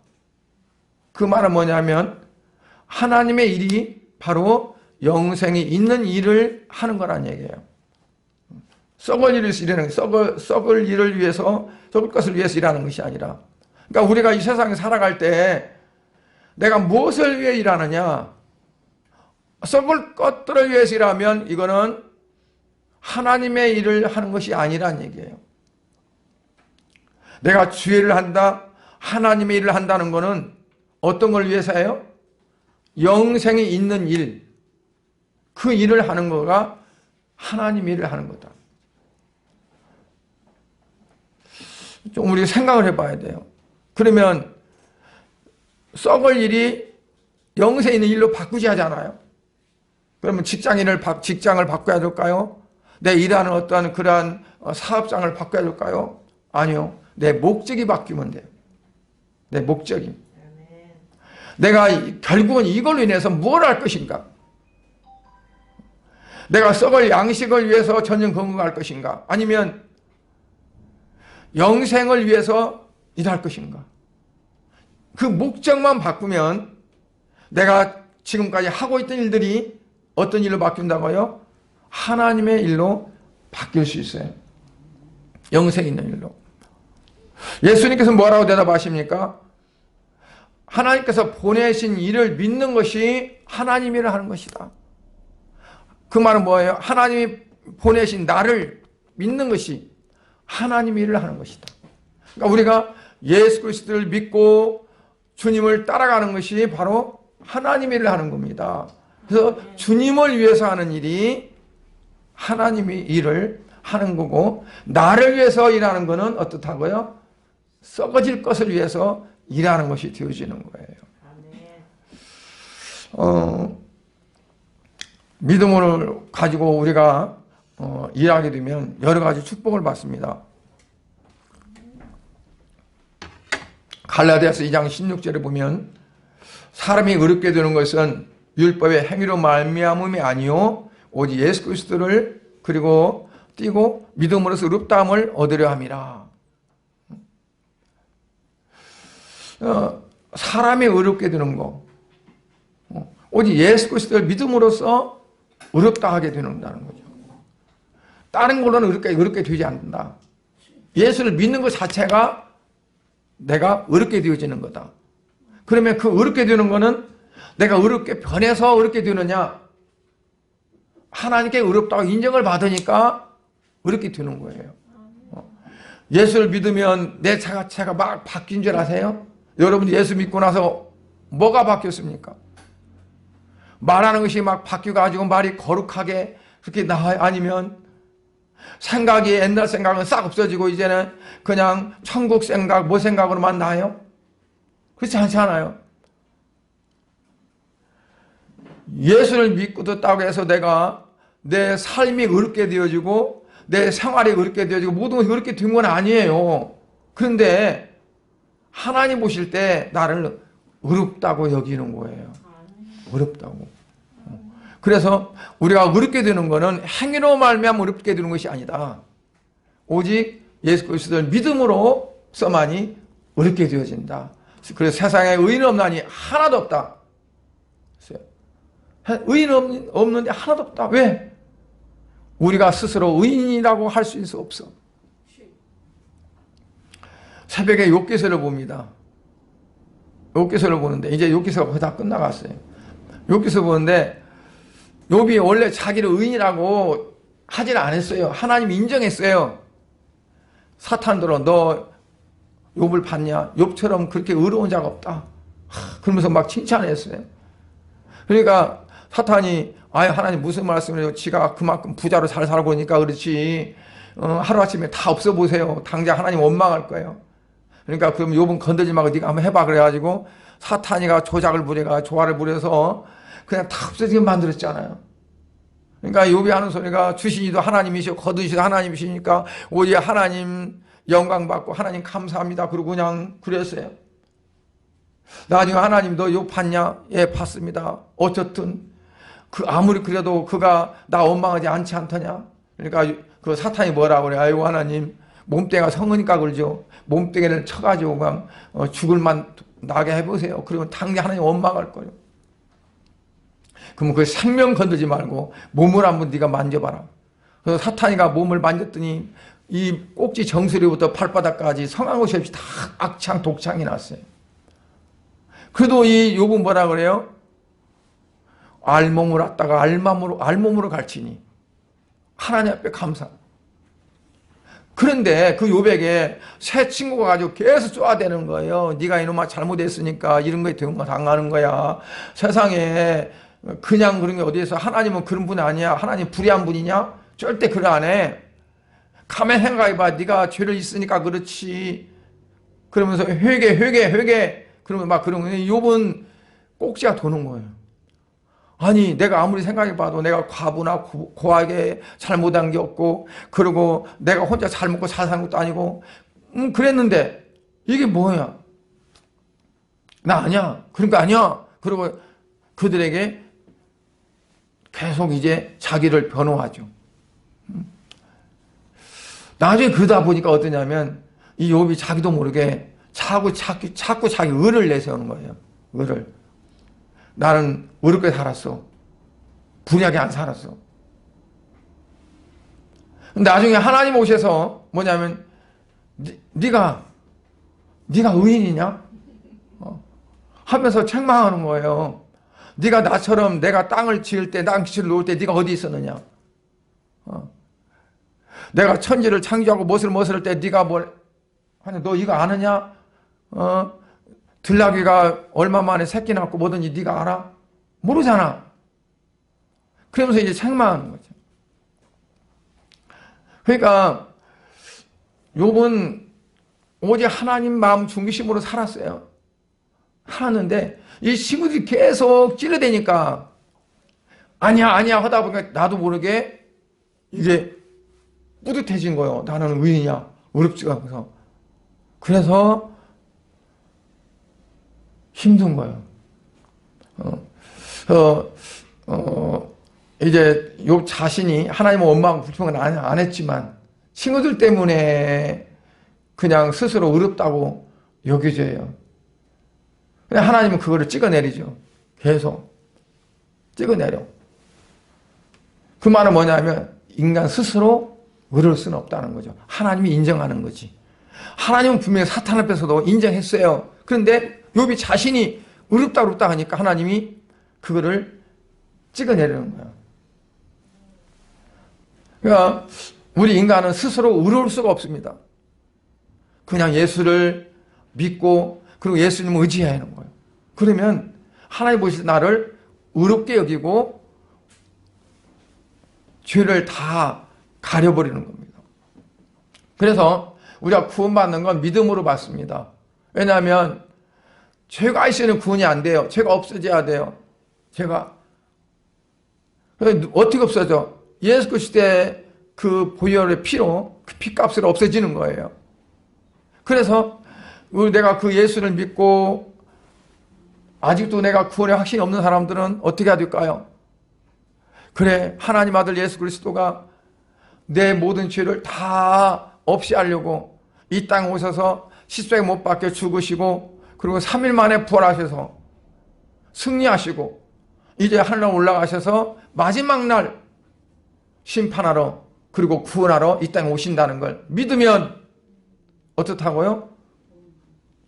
S1: 그 말은 뭐냐면 하나님의 일이 바로 영생에 있는 일을 하는 거란 얘기예요. 썩을 일을 위해서, 썩을 것을 위해서 일하는 것이 아니라, 그러니까 우리가 이 세상에 살아갈 때 내가 무엇을 위해 일하느냐? 썩을 것들을 위해서 일하면 이거는 하나님의 일을 하는 것이 아니란 얘기예요. 내가 주의를 한다, 하나님의 일을 한다는 것은 어떤 걸 위해서예요? 영생이 있는 일, 그 일을 하는 거가 하나님의 일을 하는 거다. 좀 우리 생각을 해봐야 돼요. 그러면 썩을 일이 영생에 있는 일로 바꾸지 하잖아요. 그러면 직장을 바꿔야 될까요? 내 일하는 어떠한 그러한 사업장을 바꿔야 될까요? 아니요. 내 목적이 바뀌면 돼요. 내 목적이. 내가 결국은 이걸로 인해서 뭘 할 것인가? 내가 썩을 양식을 위해서 전전긍긍할 것인가? 아니면 영생을 위해서 일할 것인가? 그 목적만 바꾸면 내가 지금까지 하고 있던 일들이 어떤 일로 바뀐다고요? 하나님의 일로 바뀔 수 있어요. 영생 있는 일로. 예수님께서 뭐라고 대답하십니까? 하나님께서 보내신 일을 믿는 것이 하나님 일을 하는 것이다. 그 말은 뭐예요? 하나님이 보내신 나를 믿는 것이 하나님 일을 하는 것이다. 그러니까 우리가 예수 그리스도를 믿고 주님을 따라가는 것이 바로 하나님 일을 하는 겁니다. 그래서 주님을 위해서 하는 일이 하나님이 일을 하는 거고, 나를 위해서 일하는 것은 어떻다고요? 썩어질 것을 위해서 일하는 것이 되어지는 거예요. 믿음을 가지고 우리가 일하게 되면 여러 가지 축복을 받습니다. 갈라디아서 2장 16절에 보면 사람이 의롭게 되는 것은 율법의 행위로 말미암음이 아니요 오직 예수 그리스도를 그리고 띄고 믿음으로써 의롭다함을 얻으려 함이라. 사람이 의롭게 되는 거, 오직 예수 그리스도를 믿음으로써 의롭다 하게 된다는 거죠. 다른 걸로는 의롭게 되지 않는다. 예수를 믿는 것 자체가 내가 의롭게 되어지는 거다. 그러면 그 의롭게 되는 거는 내가 의롭게 변해서 의롭게 되느냐? 하나님께 의롭다고 인정을 받으니까 의롭게 되는 거예요. 예수를 믿으면 내 자체가 막 바뀐 줄 아세요? 여러분 예수 믿고 나서 뭐가 바뀌었습니까? 말하는 것이 막 바뀌어가지고 말이 거룩하게 그렇게 나와요? 아니면 생각이 옛날 생각은 싹 없어지고 이제는 그냥 천국 생각, 뭐 생각으로만 나요? 그렇지 않지 않아요? 예수를 믿고 듣다고 해서 내가 내 삶이 의롭게 되어지고 내 생활이 의롭게 되어지고 모든 것이 의롭게 된 건 아니에요. 그런데 하나님 보실 때 나를 의롭다고 여기는 거예요. 의롭다고. 그래서 우리가 의롭게 되는 것은 행위로 말미암아 의롭게 되는 것이 아니다. 오직 예수 그리스도를 믿음으로서만이 의롭게 되어진다. 그래서 세상에 의인 없나니 하나도 없다. 의인 없는데 하나도 없다. 왜? 우리가 스스로 의인이라고 할 수 있어 없어. 새벽에 욥기서를 봅니다. 욥기서를 보는데 이제 욥기서가 거의 다 끝나갔어요. 욥기서 보는데 욥이 원래 자기를 의인이라고 하질 않았어요. 하나님 인정했어요. 사탄들어 너 욥을 봤냐? 욥처럼 그렇게 의로운 자가 없다. 그러면서 막 칭찬했어요. 그러니까 사탄이 아예 하나님 무슨 말씀이에요? 지가 그만큼 부자로 잘 살고 보니까 그렇지. 하루아침에 다 없어보세요. 당장 하나님 원망할 거예요. 그러니까 그럼 욥은 건들지 말고 네가 한번 해봐 그래가지고 사탄이가 조작을 부려가 조화를 부려서 그냥 다 없어지게 만들었잖아요. 그러니까 욥이 하는 소리가 주신이도 하나님이시고 거두시도 하나님이시니까 오직 하나님 영광 받고 하나님 감사합니다. 그러고 그냥 그랬어요. 나중에 하나님도 욥 봤냐? 예, 봤습니다. 어쨌든 그 아무리 그래도 그가 나 원망하지 않지 않더냐? 그러니까 그 사탄이 뭐라고 그래? 아이고 하나님 몸뚱이가 성으니까 그러죠. 몸뚱이를 쳐가지고 그냥 죽을 만 나게 해보세요. 그러면 당장 하나님 원망할 거예요. 그러면 그 생명 건들지 말고 몸을 한번 네가 만져봐라. 그래서 사탄이가 몸을 만졌더니 이 꼭지 정수리부터 발바닥까지 성한 곳이 없이 다 악창 독창이 났어요. 그래도 이 욥은 뭐라 그래요? 알몸을 갖다가 알몸으로 갈치니 하나님 앞에 감사. 그런데 그 욥에게 새 친구가 가지고 계속 쏘아대는 거예요. 네가 이놈아 잘못했으니까 이런 거에 당하는 거야. 세상에 그냥 그런 게 어디에서 하나님은 그런 분 아니야. 하나님 불의한 분이냐? 절대 그래 안 해. 가만 생각해봐. 네가 죄를 있으니까 그렇지. 그러면서 회개. 그러면 막 그러면 욥은 꼭지가 도는 거예요. 아니 내가 아무리 생각해봐도 내가 과부나 고하게 잘못한 게 없고 그리고 내가 혼자 잘 먹고 잘 사는 것도 아니고 그랬는데 이게 뭐야? 나 아니야. 그러니까 아니야. 그리고 그들에게 계속 이제 자기를 변호하죠. 나중에 그러다 보니까 어떠냐면 이 욥이 자기도 모르게 자꾸 자기 의를 내세우는 거예요. 의를. 나는 의롭게 살았어. 불의하게 안 살았어. 나중에 하나님 오셔서 뭐냐면 네가 의인이냐? 하면서 책망하는 거예요. 네가 나처럼 내가 땅을 지을 때, 땅기를 놓을 때 네가 어디 있었느냐? 내가 천지를 창조하고 못을 때 네가 뭘 하냐? 너 이거 아느냐? 들나귀가 얼마 만에 새끼 낳고 뭐든지 네가 알아? 모르잖아. 그러면서 이제 책망하는 거죠. 그러니까 욥은 오직 하나님 마음 중심으로 살았어요. 살았는데 이 친구들이 계속 찔러대니까 아니야 하다 보니까 나도 모르게 이게 뿌듯해진 거예요. 나는 의인이야. 어렵지가 않아서. 그래서 힘든 거예요. 이제 욥 자신이 하나님은 원망하고 불평은 안 했지만 친구들 때문에 그냥 스스로 어렵다고 여겨져요. 근데 하나님은 그거를 찍어내리죠. 계속 찍어내려. 그 말은 뭐냐면 인간 스스로 의로울 수는 없다는 거죠. 하나님이 인정하는 거지. 하나님은 분명히 사탄 앞에서도 인정했어요. 그런데 욥이 자신이 어렵다 하니까 하나님이 그거를 찍어내리는 거예요. 그러니까 우리 인간은 스스로 의로울 수가 없습니다. 그냥 예수를 믿고 그리고 예수님을 의지해야 하는 거예요. 그러면 하나님 보실 때 나를 의롭게 여기고 죄를 다 가려버리는 겁니다. 그래서 우리가 구원받는 건 믿음으로 받습니다. 왜냐하면 죄가 있으면 구원이 안 돼요. 죄가 없어져야 돼요. 죄가 어떻게 없어져? 예수 그리스도의 그 보혈의 피로 그 피값으로 없어지는 거예요. 그래서 내가 그 예수를 믿고 아직도 내가 구원의 확신이 없는 사람들은 어떻게 해야 될까요? 그래, 하나님 아들 예수 그리스도가 내 모든 죄를 다 없이 하려고 이 땅에 오셔서 십자가에 못 박혀 죽으시고 그리고 3일 만에 부활하셔서 승리하시고 이제 하늘로 올라가셔서 마지막 날 심판하러 그리고 구원하러 이 땅에 오신다는 걸 믿으면 어떻다고요?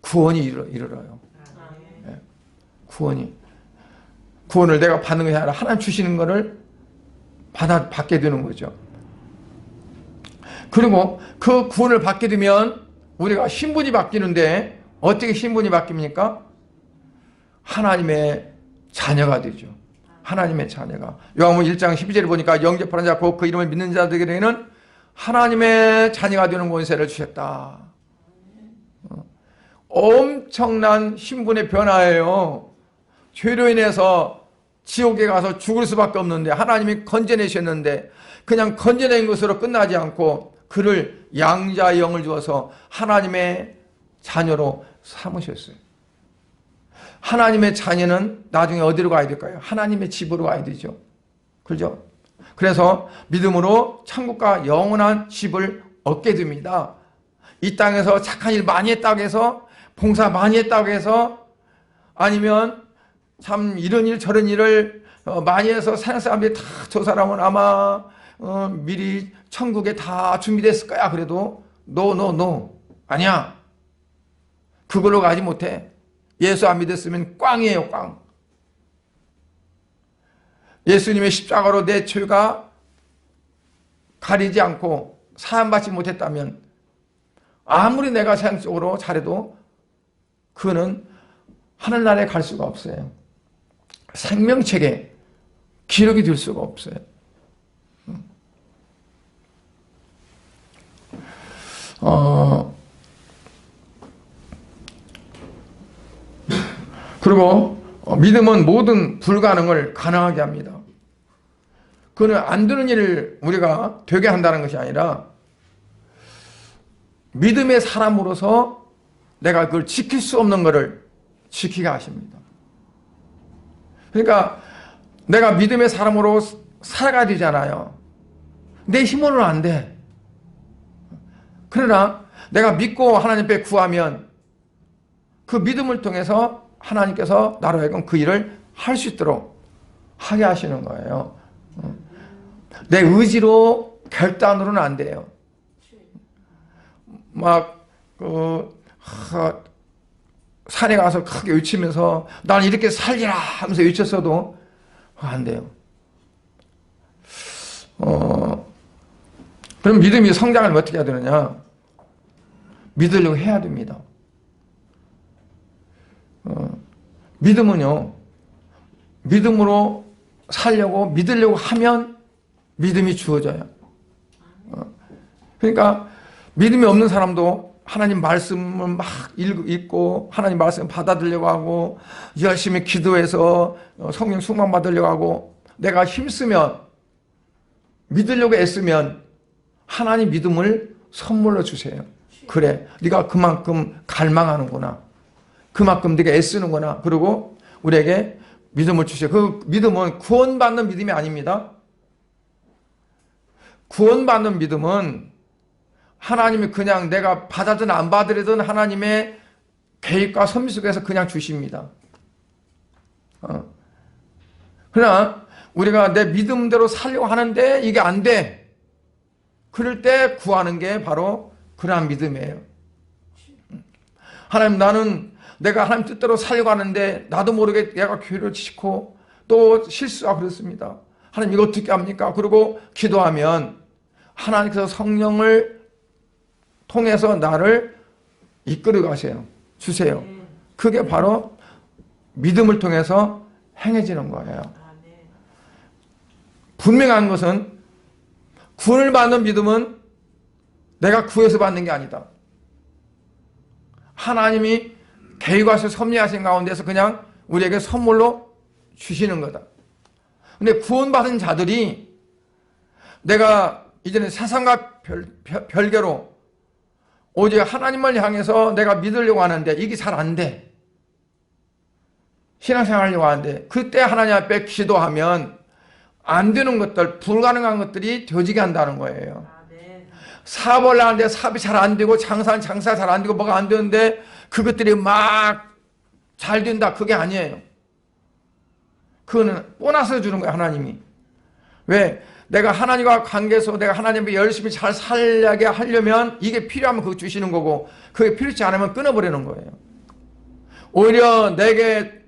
S1: 구원이 이르러요. 네. 구원을 내가 받는 것이 아니라 하나님 주시는 것을 받게 되는 거죠. 그리고 그 구원을 받게 되면 우리가 신분이 바뀌는데 어떻게 신분이 바뀝니까? 하나님의 자녀가 되죠. 하나님의 자녀가. 요한복음 1장 12절에 보니까 영접하는 자 곧 그 이름을 믿는 자들에게는 하나님의 자녀가 되는 권세를 주셨다. 엄청난 신분의 변화예요. 죄로 인해서 지옥에 가서 죽을 수밖에 없는데 하나님이 건져내셨는데 그냥 건져낸 것으로 끝나지 않고 그를 양자의 영을 주어서 하나님의 자녀로 삼으셨어요. 하나님의 자녀는 나중에 어디로 가야 될까요? 하나님의 집으로 가야 되죠. 그렇죠? 그래서 믿음으로 천국과 영원한 집을 얻게 됩니다. 이 땅에서 착한 일 많이 했다고 해서 봉사 많이 했다고 해서 아니면 참 이런 일 저런 일을 많이 해서 세상 사람들이 다 저 사람은 아마 미리 천국에 다 준비됐을 거야. 그래도 no 아니야. 그걸로 가지 못해. 예수 안 믿었으면 꽝이에요. 꽝. 예수님의 십자가로 내 죄가 가리지 않고 사함받지 못했다면 아무리 내가 세상적으로 잘해도 그는 하늘나라에 갈 수가 없어요. 생명책에 기록이 될 수가 없어요. 그리고 믿음은 모든 불가능을 가능하게 합니다. 그는 안 되는 일을 우리가 되게 한다는 것이 아니라 믿음의 사람으로서 내가 그걸 지킬 수 없는 것을 지키게 하십니다. 그러니까 내가 믿음의 사람으로 살아가야 되잖아요. 내 힘으로는 안 돼. 그러나 내가 믿고 하나님 앞에 구하면 그 믿음을 통해서 하나님께서 나로 하여금 그 일을 할 수 있도록 하게 하시는 거예요. 내 의지로 결단으로는 안 돼요. 산에 가서 크게 외치면서 나는 이렇게 살리라 하면서 외쳤어도 안 돼요. 그럼 믿음이 성장을 어떻게 해야 되느냐? 믿으려고 해야 됩니다. 믿음은요, 믿음으로 살려고 믿으려고 하면 믿음이 주어져요. 그러니까 믿음이 없는 사람도 하나님 말씀을 막 읽고 하나님 말씀 받아들이려고 하고 열심히 기도해서 성령 충만 받으려고 하고 내가 힘쓰면 믿으려고 애쓰면 하나님 믿음을 선물로 주세요. 그래, 네가 그만큼 갈망하는구나. 그만큼 네가 애쓰는구나. 그리고 우리에게 믿음을 주세요. 그 믿음은 구원받는 믿음이 아닙니다. 구원받는 믿음은 하나님이 그냥 내가 받아든 안 받으려든 하나님의 계획과 섭리 속에서 그냥 주십니다. 그러나 우리가 내 믿음대로 살려고 하는데 이게 안 돼. 그럴 때 구하는 게 바로 그러한 믿음이에요. 하나님, 나는 내가 하나님 뜻대로 살려고 하는데 나도 모르게 내가 교회를 지고 또 실수하고 그랬습니다. 하나님 이거 어떻게 합니까? 그리고 기도하면 하나님께서 성령을 통해서 나를 이끌어 가세요. 주세요. 그게 바로 믿음을 통해서 행해지는 거예요. 분명한 것은 구원을 받는 믿음은 내가 구해서 받는 게 아니다. 하나님이 계획하셔 섭리하신 가운데서 그냥 우리에게 선물로 주시는 거다. 근데 구원받은 자들이 내가 이제는 세상과 별개로 오직 하나님을 향해서 내가 믿으려고 하는데 이게 잘 안 돼. 신앙생활 하려고 하는데 그때 하나님 앞에 기도하면 안 되는 것들, 불가능한 것들이 되어지게 한다는 거예요. 사업을 하는데 사업이 잘 안 되고 장사는 장사가 잘 안 되고 뭐가 안 되는데 그것들이 막 잘 된다. 그게 아니에요. 그거는 보너스 주는 거예요. 하나님이. 왜? 내가 하나님과 관계에서 내가 하나님께 열심히 잘 살게 하려면 이게 필요하면 그거 주시는 거고 그게 필요치 않으면 끊어버리는 거예요. 오히려 내게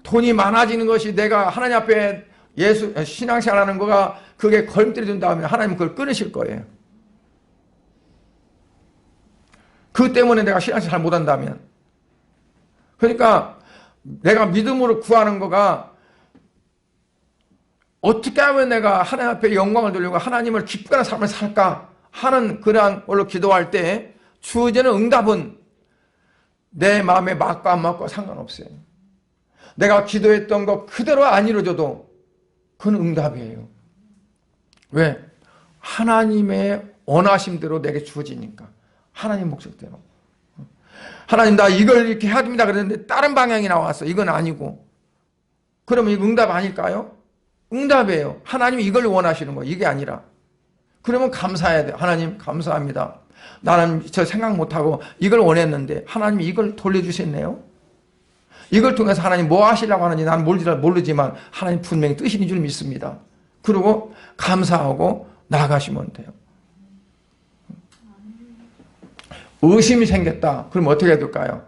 S1: 돈이 많아지는 것이 내가 하나님 앞에 신앙생활하는 거가 그게 걸림돌이 된다면 하나님은 그걸 끊으실 거예요. 그 때문에 내가 신앙생활 못한다면. 그러니까 내가 믿음으로 구하는 거가 어떻게 하면 내가 하나님 앞에 영광을 돌리고 하나님을 기쁘게 하는 삶을 살까 하는 그러한 걸로 기도할 때 주어지는 응답은 내 마음에 맞고 안 맞고 상관없어요. 내가 기도했던 거 그대로 안 이루어져도 그건 응답이에요. 왜? 하나님의 원하심대로 내게 주어지니까. 하나님 목적대로. 하나님 나 이걸 이렇게 해야 됩니다 그랬는데 다른 방향이 나왔어. 이건 아니고. 그러면 이거 응답 아닐까요? 응답이에요. 하나님이 이걸 원하시는 거예요. 이게 아니라. 그러면 감사해야 돼요. 하나님 감사합니다. 나는 저 생각 못하고 이걸 원했는데 하나님이 이걸 돌려주셨네요. 이걸 통해서 하나님 뭐 하시려고 하는지 나는 모르지만 하나님 분명히 뜻인 줄 믿습니다. 그리고 감사하고 나아가시면 돼요. 의심이 생겼다. 그럼 어떻게 해야 될까요?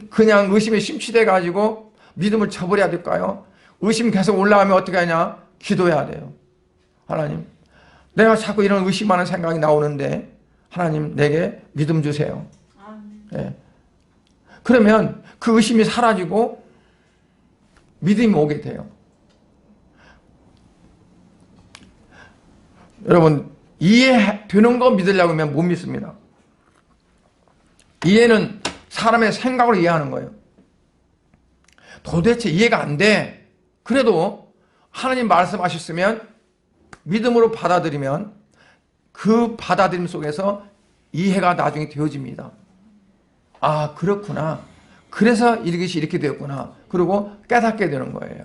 S1: 그냥 의심에 심취돼 가지고 믿음을 쳐버려야 될까요? 의심 계속 올라가면 어떻게 하냐? 기도해야 돼요. 하나님, 내가 자꾸 이런 의심하는 생각이 나오는데 하나님 내게 믿음 주세요. 네. 그러면 그 의심이 사라지고 믿음이 오게 돼요. 여러분, 이해되는 거 믿으려고 하면 못 믿습니다. 이해는 사람의 생각으로 이해하는 거예요. 도대체 이해가 안 돼. 그래도 하나님 말씀하셨으면 믿음으로 받아들이면 그 받아들임 속에서 이해가 나중에 되어집니다. 아, 그렇구나. 그래서 이것이 이렇게 되었구나. 그리고 깨닫게 되는 거예요.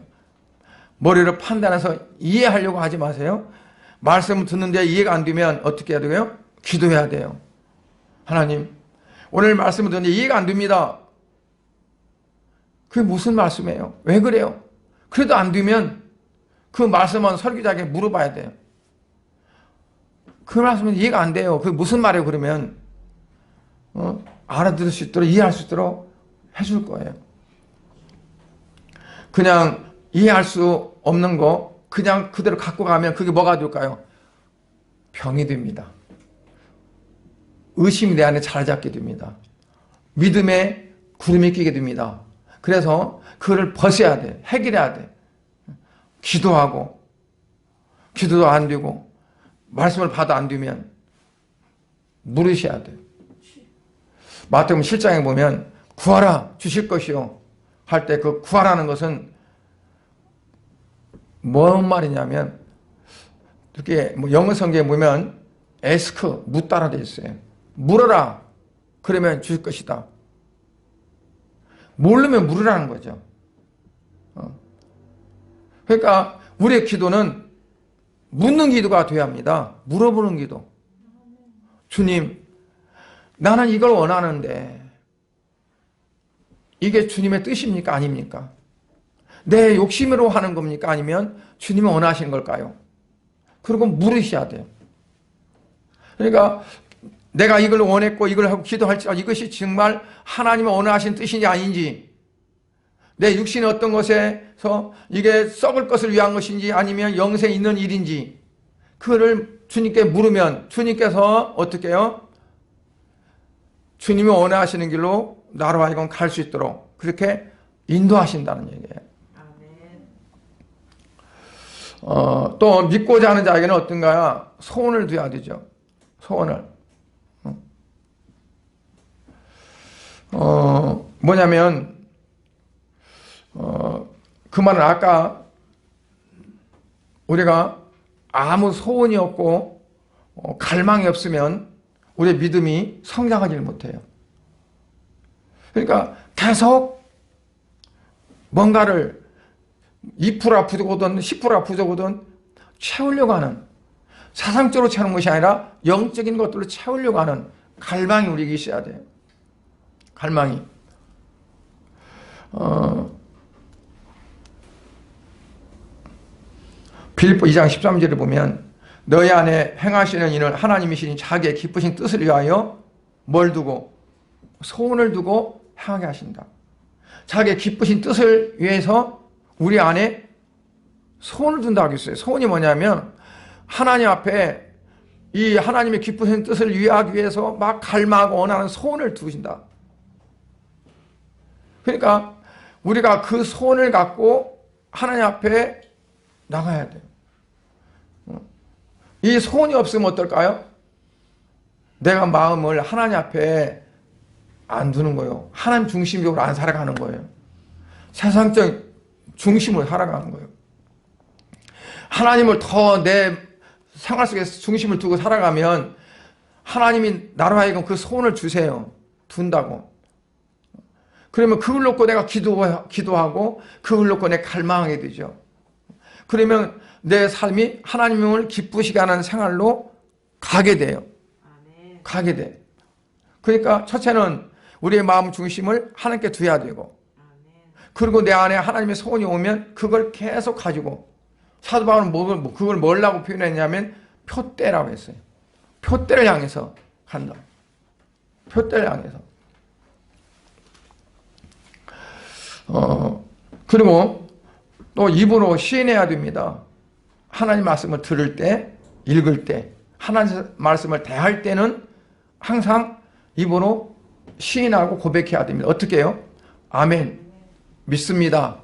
S1: 머리로 판단해서 이해하려고 하지 마세요. 말씀을 듣는데 이해가 안 되면 어떻게 해야 되고요? 기도해야 돼요. 하나님, 오늘 말씀을 듣는데 이해가 안 됩니다. 그게 무슨 말씀이에요? 왜 그래요? 그래도 안 되면 그 말씀은 설교자에게 물어봐야 돼요. 그 말씀은 이해가 안 돼요. 그게 무슨 말이에요? 그러면 알아들을 수 있도록, 이해할 수 있도록 해줄 거예요. 그냥 이해할 수 없는 거 그냥 그대로 갖고 가면 그게 뭐가 될까요? 병이 됩니다. 의심이 내 안에 자리 잡게 됩니다. 믿음에 구름이 끼게 됩니다. 그래서 그거를 벗어야 돼. 해결해야 돼. 기도하고, 기도도 안 되고 말씀을 받아 안 되면 물으셔야 돼요. 마태복음 7장에 보면 구하라 주실 것이요 할 때 그 구하라는 것은 뭔 말이냐면, 이렇게 영어 성경에 보면 에스크, 묻다라 되어 있어요. 물어라. 그러면 주실 것이다. 모르면 물으라는 거죠. 그러니까 우리의 기도는 묻는 기도가 되어야 합니다. 물어보는 기도. 주님, 나는 이걸 원하는데 이게 주님의 뜻입니까? 아닙니까? 내 욕심으로 하는 겁니까? 아니면 주님이 원하시는 걸까요? 그리고 물으셔야 돼요. 그러니까 내가 이걸 원했고 이걸 하고 기도할지라도 이것이 정말 하나님의 원하신 뜻인지 아닌지, 내 육신의 어떤 것에서 이게 썩을 것을 위한 것인지 아니면 영생에 있는 일인지, 그거를 주님께 물으면 주님께서 어떻게 해요? 주님이 원하시는 길로 나로 하여금 갈 수 있도록 그렇게 인도하신다는 얘기예요. 또 믿고자 하는 자에게는 어떤가요? 소원을 둬야 되죠. 소원을. 뭐냐면 그 말은 아까 우리가 아무 소원이 없고 갈망이 없으면 우리의 믿음이 성장하지를 못해요. 그러니까 계속 뭔가를 2%가 부족하든 10%가 부족하든 채우려고 하는, 사상적으로 채우는 것이 아니라 영적인 것들로 채우려고 하는 갈망이 우리에게 있어야 돼요. 갈망이. 빌립보 2장 13절을 보면 너희 안에 행하시는 이는 하나님이시니 자기의 기쁘신 뜻을 위하여 뭘 두고? 소원을 두고 행하게 하신다. 자기의 기쁘신 뜻을 위해서 우리 안에 소원을 둔다고 했어요. 소원이 뭐냐면 하나님 앞에 이 하나님의 기쁘신 뜻을 위하기 위해서 막 갈망하고 원하는 소원을 두신다. 그러니까 우리가 그 소원을 갖고 하나님 앞에 나가야 돼요. 이 소원이 없으면 어떨까요? 내가 마음을 하나님 앞에 안 두는 거예요. 하나님 중심적으로 안 살아가는 거예요. 세상적 중심으로 살아가는 거예요. 하나님을 더 내 생활 속에서 중심을 두고 살아가면 하나님이 나로 하여금 그 소원을 주세요. 둔다고. 그러면 그걸 놓고 내가 기도하고 그걸 놓고 내가 갈망하게 되죠. 그러면 내 삶이 하나님을 기쁘시게 하는 생활로 가게 돼요. 가게 돼. 그러니까 첫째는 우리의 마음 중심을 하나님께 두어야 되고, 그리고 내 안에 하나님의 소원이 오면 그걸 계속 가지고, 사도 바울은 그걸 뭐라고 표현했냐면 표대라고 했어요. 표대를 향해서 간다. 표대를 향해서. 그리고 또 입으로 시인해야 됩니다. 하나님 말씀을 들을 때, 읽을 때, 하나님 말씀을 대할 때는 항상 입으로 시인하고 고백해야 됩니다. 어떻게 해요? 아멘, 믿습니다.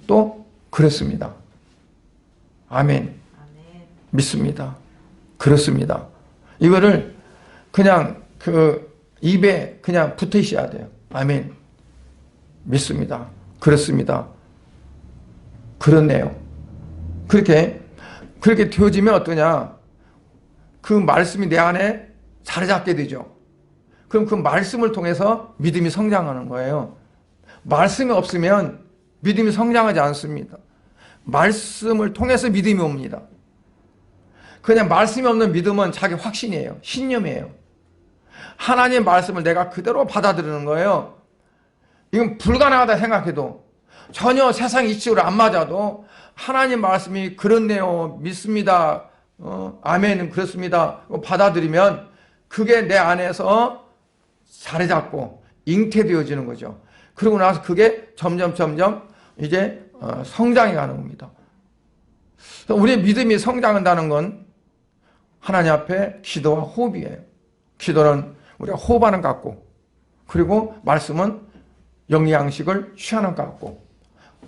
S1: 또 그렇습니다. 아멘, 믿습니다. 그렇습니다. 이거를 그냥 그 입에 그냥 붙어 있어야 돼요. 아멘, 믿습니다. 그렇습니다. 그렇네요. 그렇게 되어지면 어떠냐? 그 말씀이 내 안에 자리 잡게 되죠. 그럼 그 말씀을 통해서 믿음이 성장하는 거예요. 말씀이 없으면 믿음이 성장하지 않습니다. 말씀을 통해서 믿음이 옵니다. 그냥 말씀이 없는 믿음은 자기 확신이에요. 신념이에요. 하나님의 말씀을 내가 그대로 받아들이는 거예요. 이건 불가능하다 생각해도, 전혀 세상 이치로 안 맞아도 하나님 말씀이 그렇네요, 믿습니다, 아멘, 그렇습니다 받아들이면 그게 내 안에서 자리 잡고 잉태되어지는 거죠. 그러고 나서 그게 점점 이제 성장해 가는 겁니다. 우리의 믿음이 성장한다는 건 하나님 앞에 기도와 호흡이에요. 기도는 우리가 호흡하는 것 같고, 그리고 말씀은 영양식을 취하는 것 같고,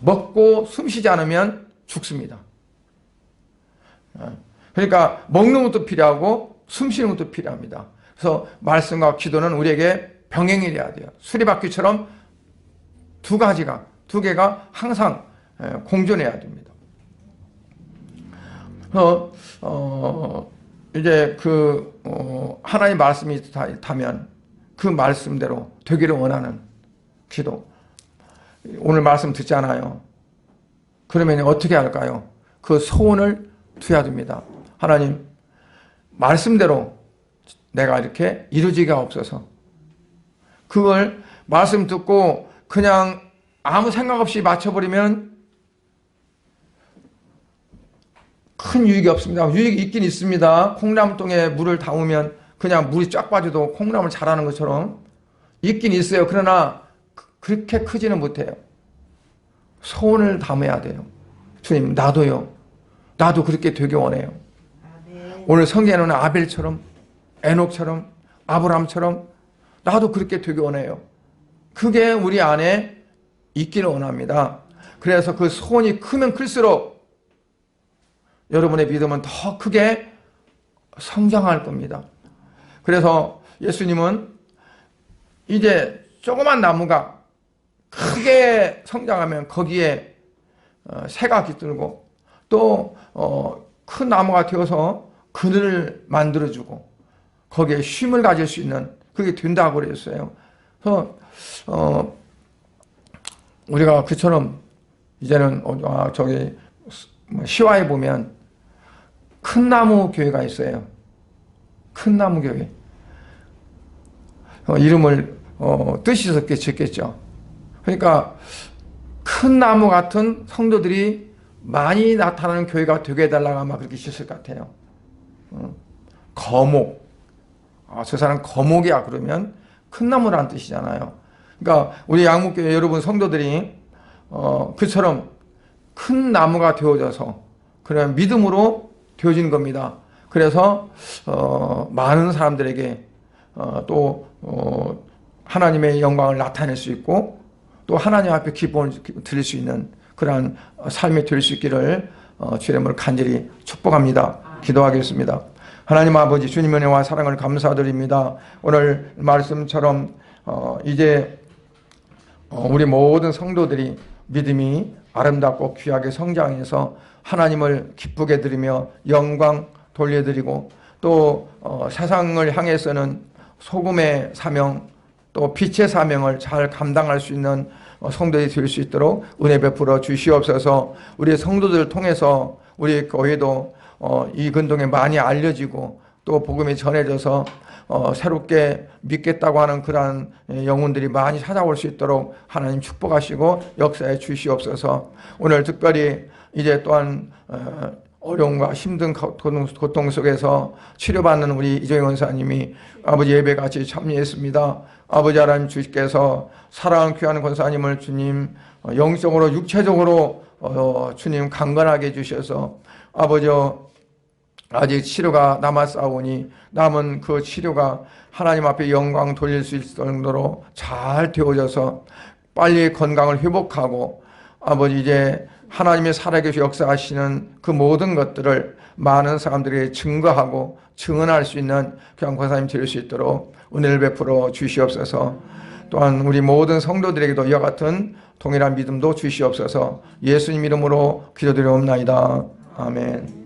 S1: 먹고 숨쉬지 않으면 죽습니다. 그러니까 먹는 것도 필요하고 숨쉬는 것도 필요합니다. 그래서 말씀과 기도는 우리에게 병행이 돼야 돼요. 수리바퀴처럼 두 개가 항상 공존해야 됩니다. 이제 하나님 말씀이 있다면 그 말씀대로 되기를 원하는 기도. 오늘 말씀 듣잖아요. 그러면 어떻게 할까요? 그 소원을 두어야 됩니다. 하나님, 말씀대로 내가 이렇게 이루어지기가 없어서, 그걸 말씀 듣고 그냥 아무 생각 없이 맞춰버리면 큰 유익이 없습니다. 유익이 있긴 있습니다. 콩나물통에 물을 담으면 그냥 물이 쫙 빠져도 콩나물 자라는 것처럼 있긴 있어요. 그러나 그렇게 크지는 못해요. 소원을 담아야 돼요. 주님, 나도요. 나도 그렇게 되게 원해요. 오늘 성경에는 아벨처럼, 에녹처럼, 아브라함처럼 나도 그렇게 되게 원해요. 그게 우리 안에 있기를 원합니다. 그래서 그 소원이 크면 클수록 여러분의 믿음은 더 크게 성장할 겁니다. 그래서 예수님은 이제 조그만 나무가 크게 성장하면 거기에 새가 깃들고 또 큰 나무가 되어서 그늘을 만들어주고 거기에 쉼을 가질 수 있는, 그게 된다고 그랬어요. 그래서 우리가 그처럼 이제는 저기 시화에 보면 큰 나무 교회가 있어요. 큰 나무 교회. 이름을 뜻이 있었게 짓겠죠. 그러니까 큰 나무 같은 성도들이 많이 나타나는 교회가 되게 해달라고 아마 그렇게 짓을 것 같아요. 거목. 저 사람 거목이야 그러면 큰 나무라는 뜻이잖아요. 그러니까 우리 양목교회 여러분 성도들이 그처럼 큰 나무가 되어져서 그런 믿음으로 되어지는 겁니다. 그래서 많은 사람들에게 또 하나님의 영광을 나타낼 수 있고 또 하나님 앞에 기쁨을 드릴 수 있는 그러한 삶이 될 수 있기를 주의 이름으로 간절히 축복합니다. 기도하겠습니다. 하나님 아버지, 주님의 은혜와 사랑을 감사드립니다. 오늘 말씀처럼 이제 우리 모든 성도들이 믿음이 아름답고 귀하게 성장해서 하나님을 기쁘게 드리며 영광 돌려드리고 또 세상을 향해서는 소금의 사명 또 빛의 사명을 잘 감당할 수 있는 성도들이 될 수 있도록 은혜 베풀어 주시옵소서. 우리 성도들을 통해서 우리 교회도 이 근동에 많이 알려지고 또 복음이 전해져서 새롭게 믿겠다고 하는 그러한 영혼들이 많이 찾아올 수 있도록 하나님 축복하시고 역사해 주시옵소서. 오늘 특별히 이제 또한 어려움과 힘든 고통 속에서 치료받는 우리 이정희 권사님이 아버지 예배같이 참여했습니다. 아버지 하나님 주께서 사랑하는 귀한 권사님을 주님 영적으로 육체적으로 주님 강건하게 해주셔서 아버지 아직 치료가 남았사오니 남은 그 치료가 하나님 앞에 영광 돌릴 수 있을 정도로 잘 되어져서 빨리 건강을 회복하고 아버지 이제 하나님의 살아계시 역사하시는 그 모든 것들을 많은 사람들에게 증거하고 증언할 수 있는 귀한 권사님 될 수 있도록 은혜를 베풀어 주시옵소서. 또한 우리 모든 성도들에게도 이와 같은 동일한 믿음도 주시옵소서. 예수님 이름으로 기도드리옵나이다. 아멘.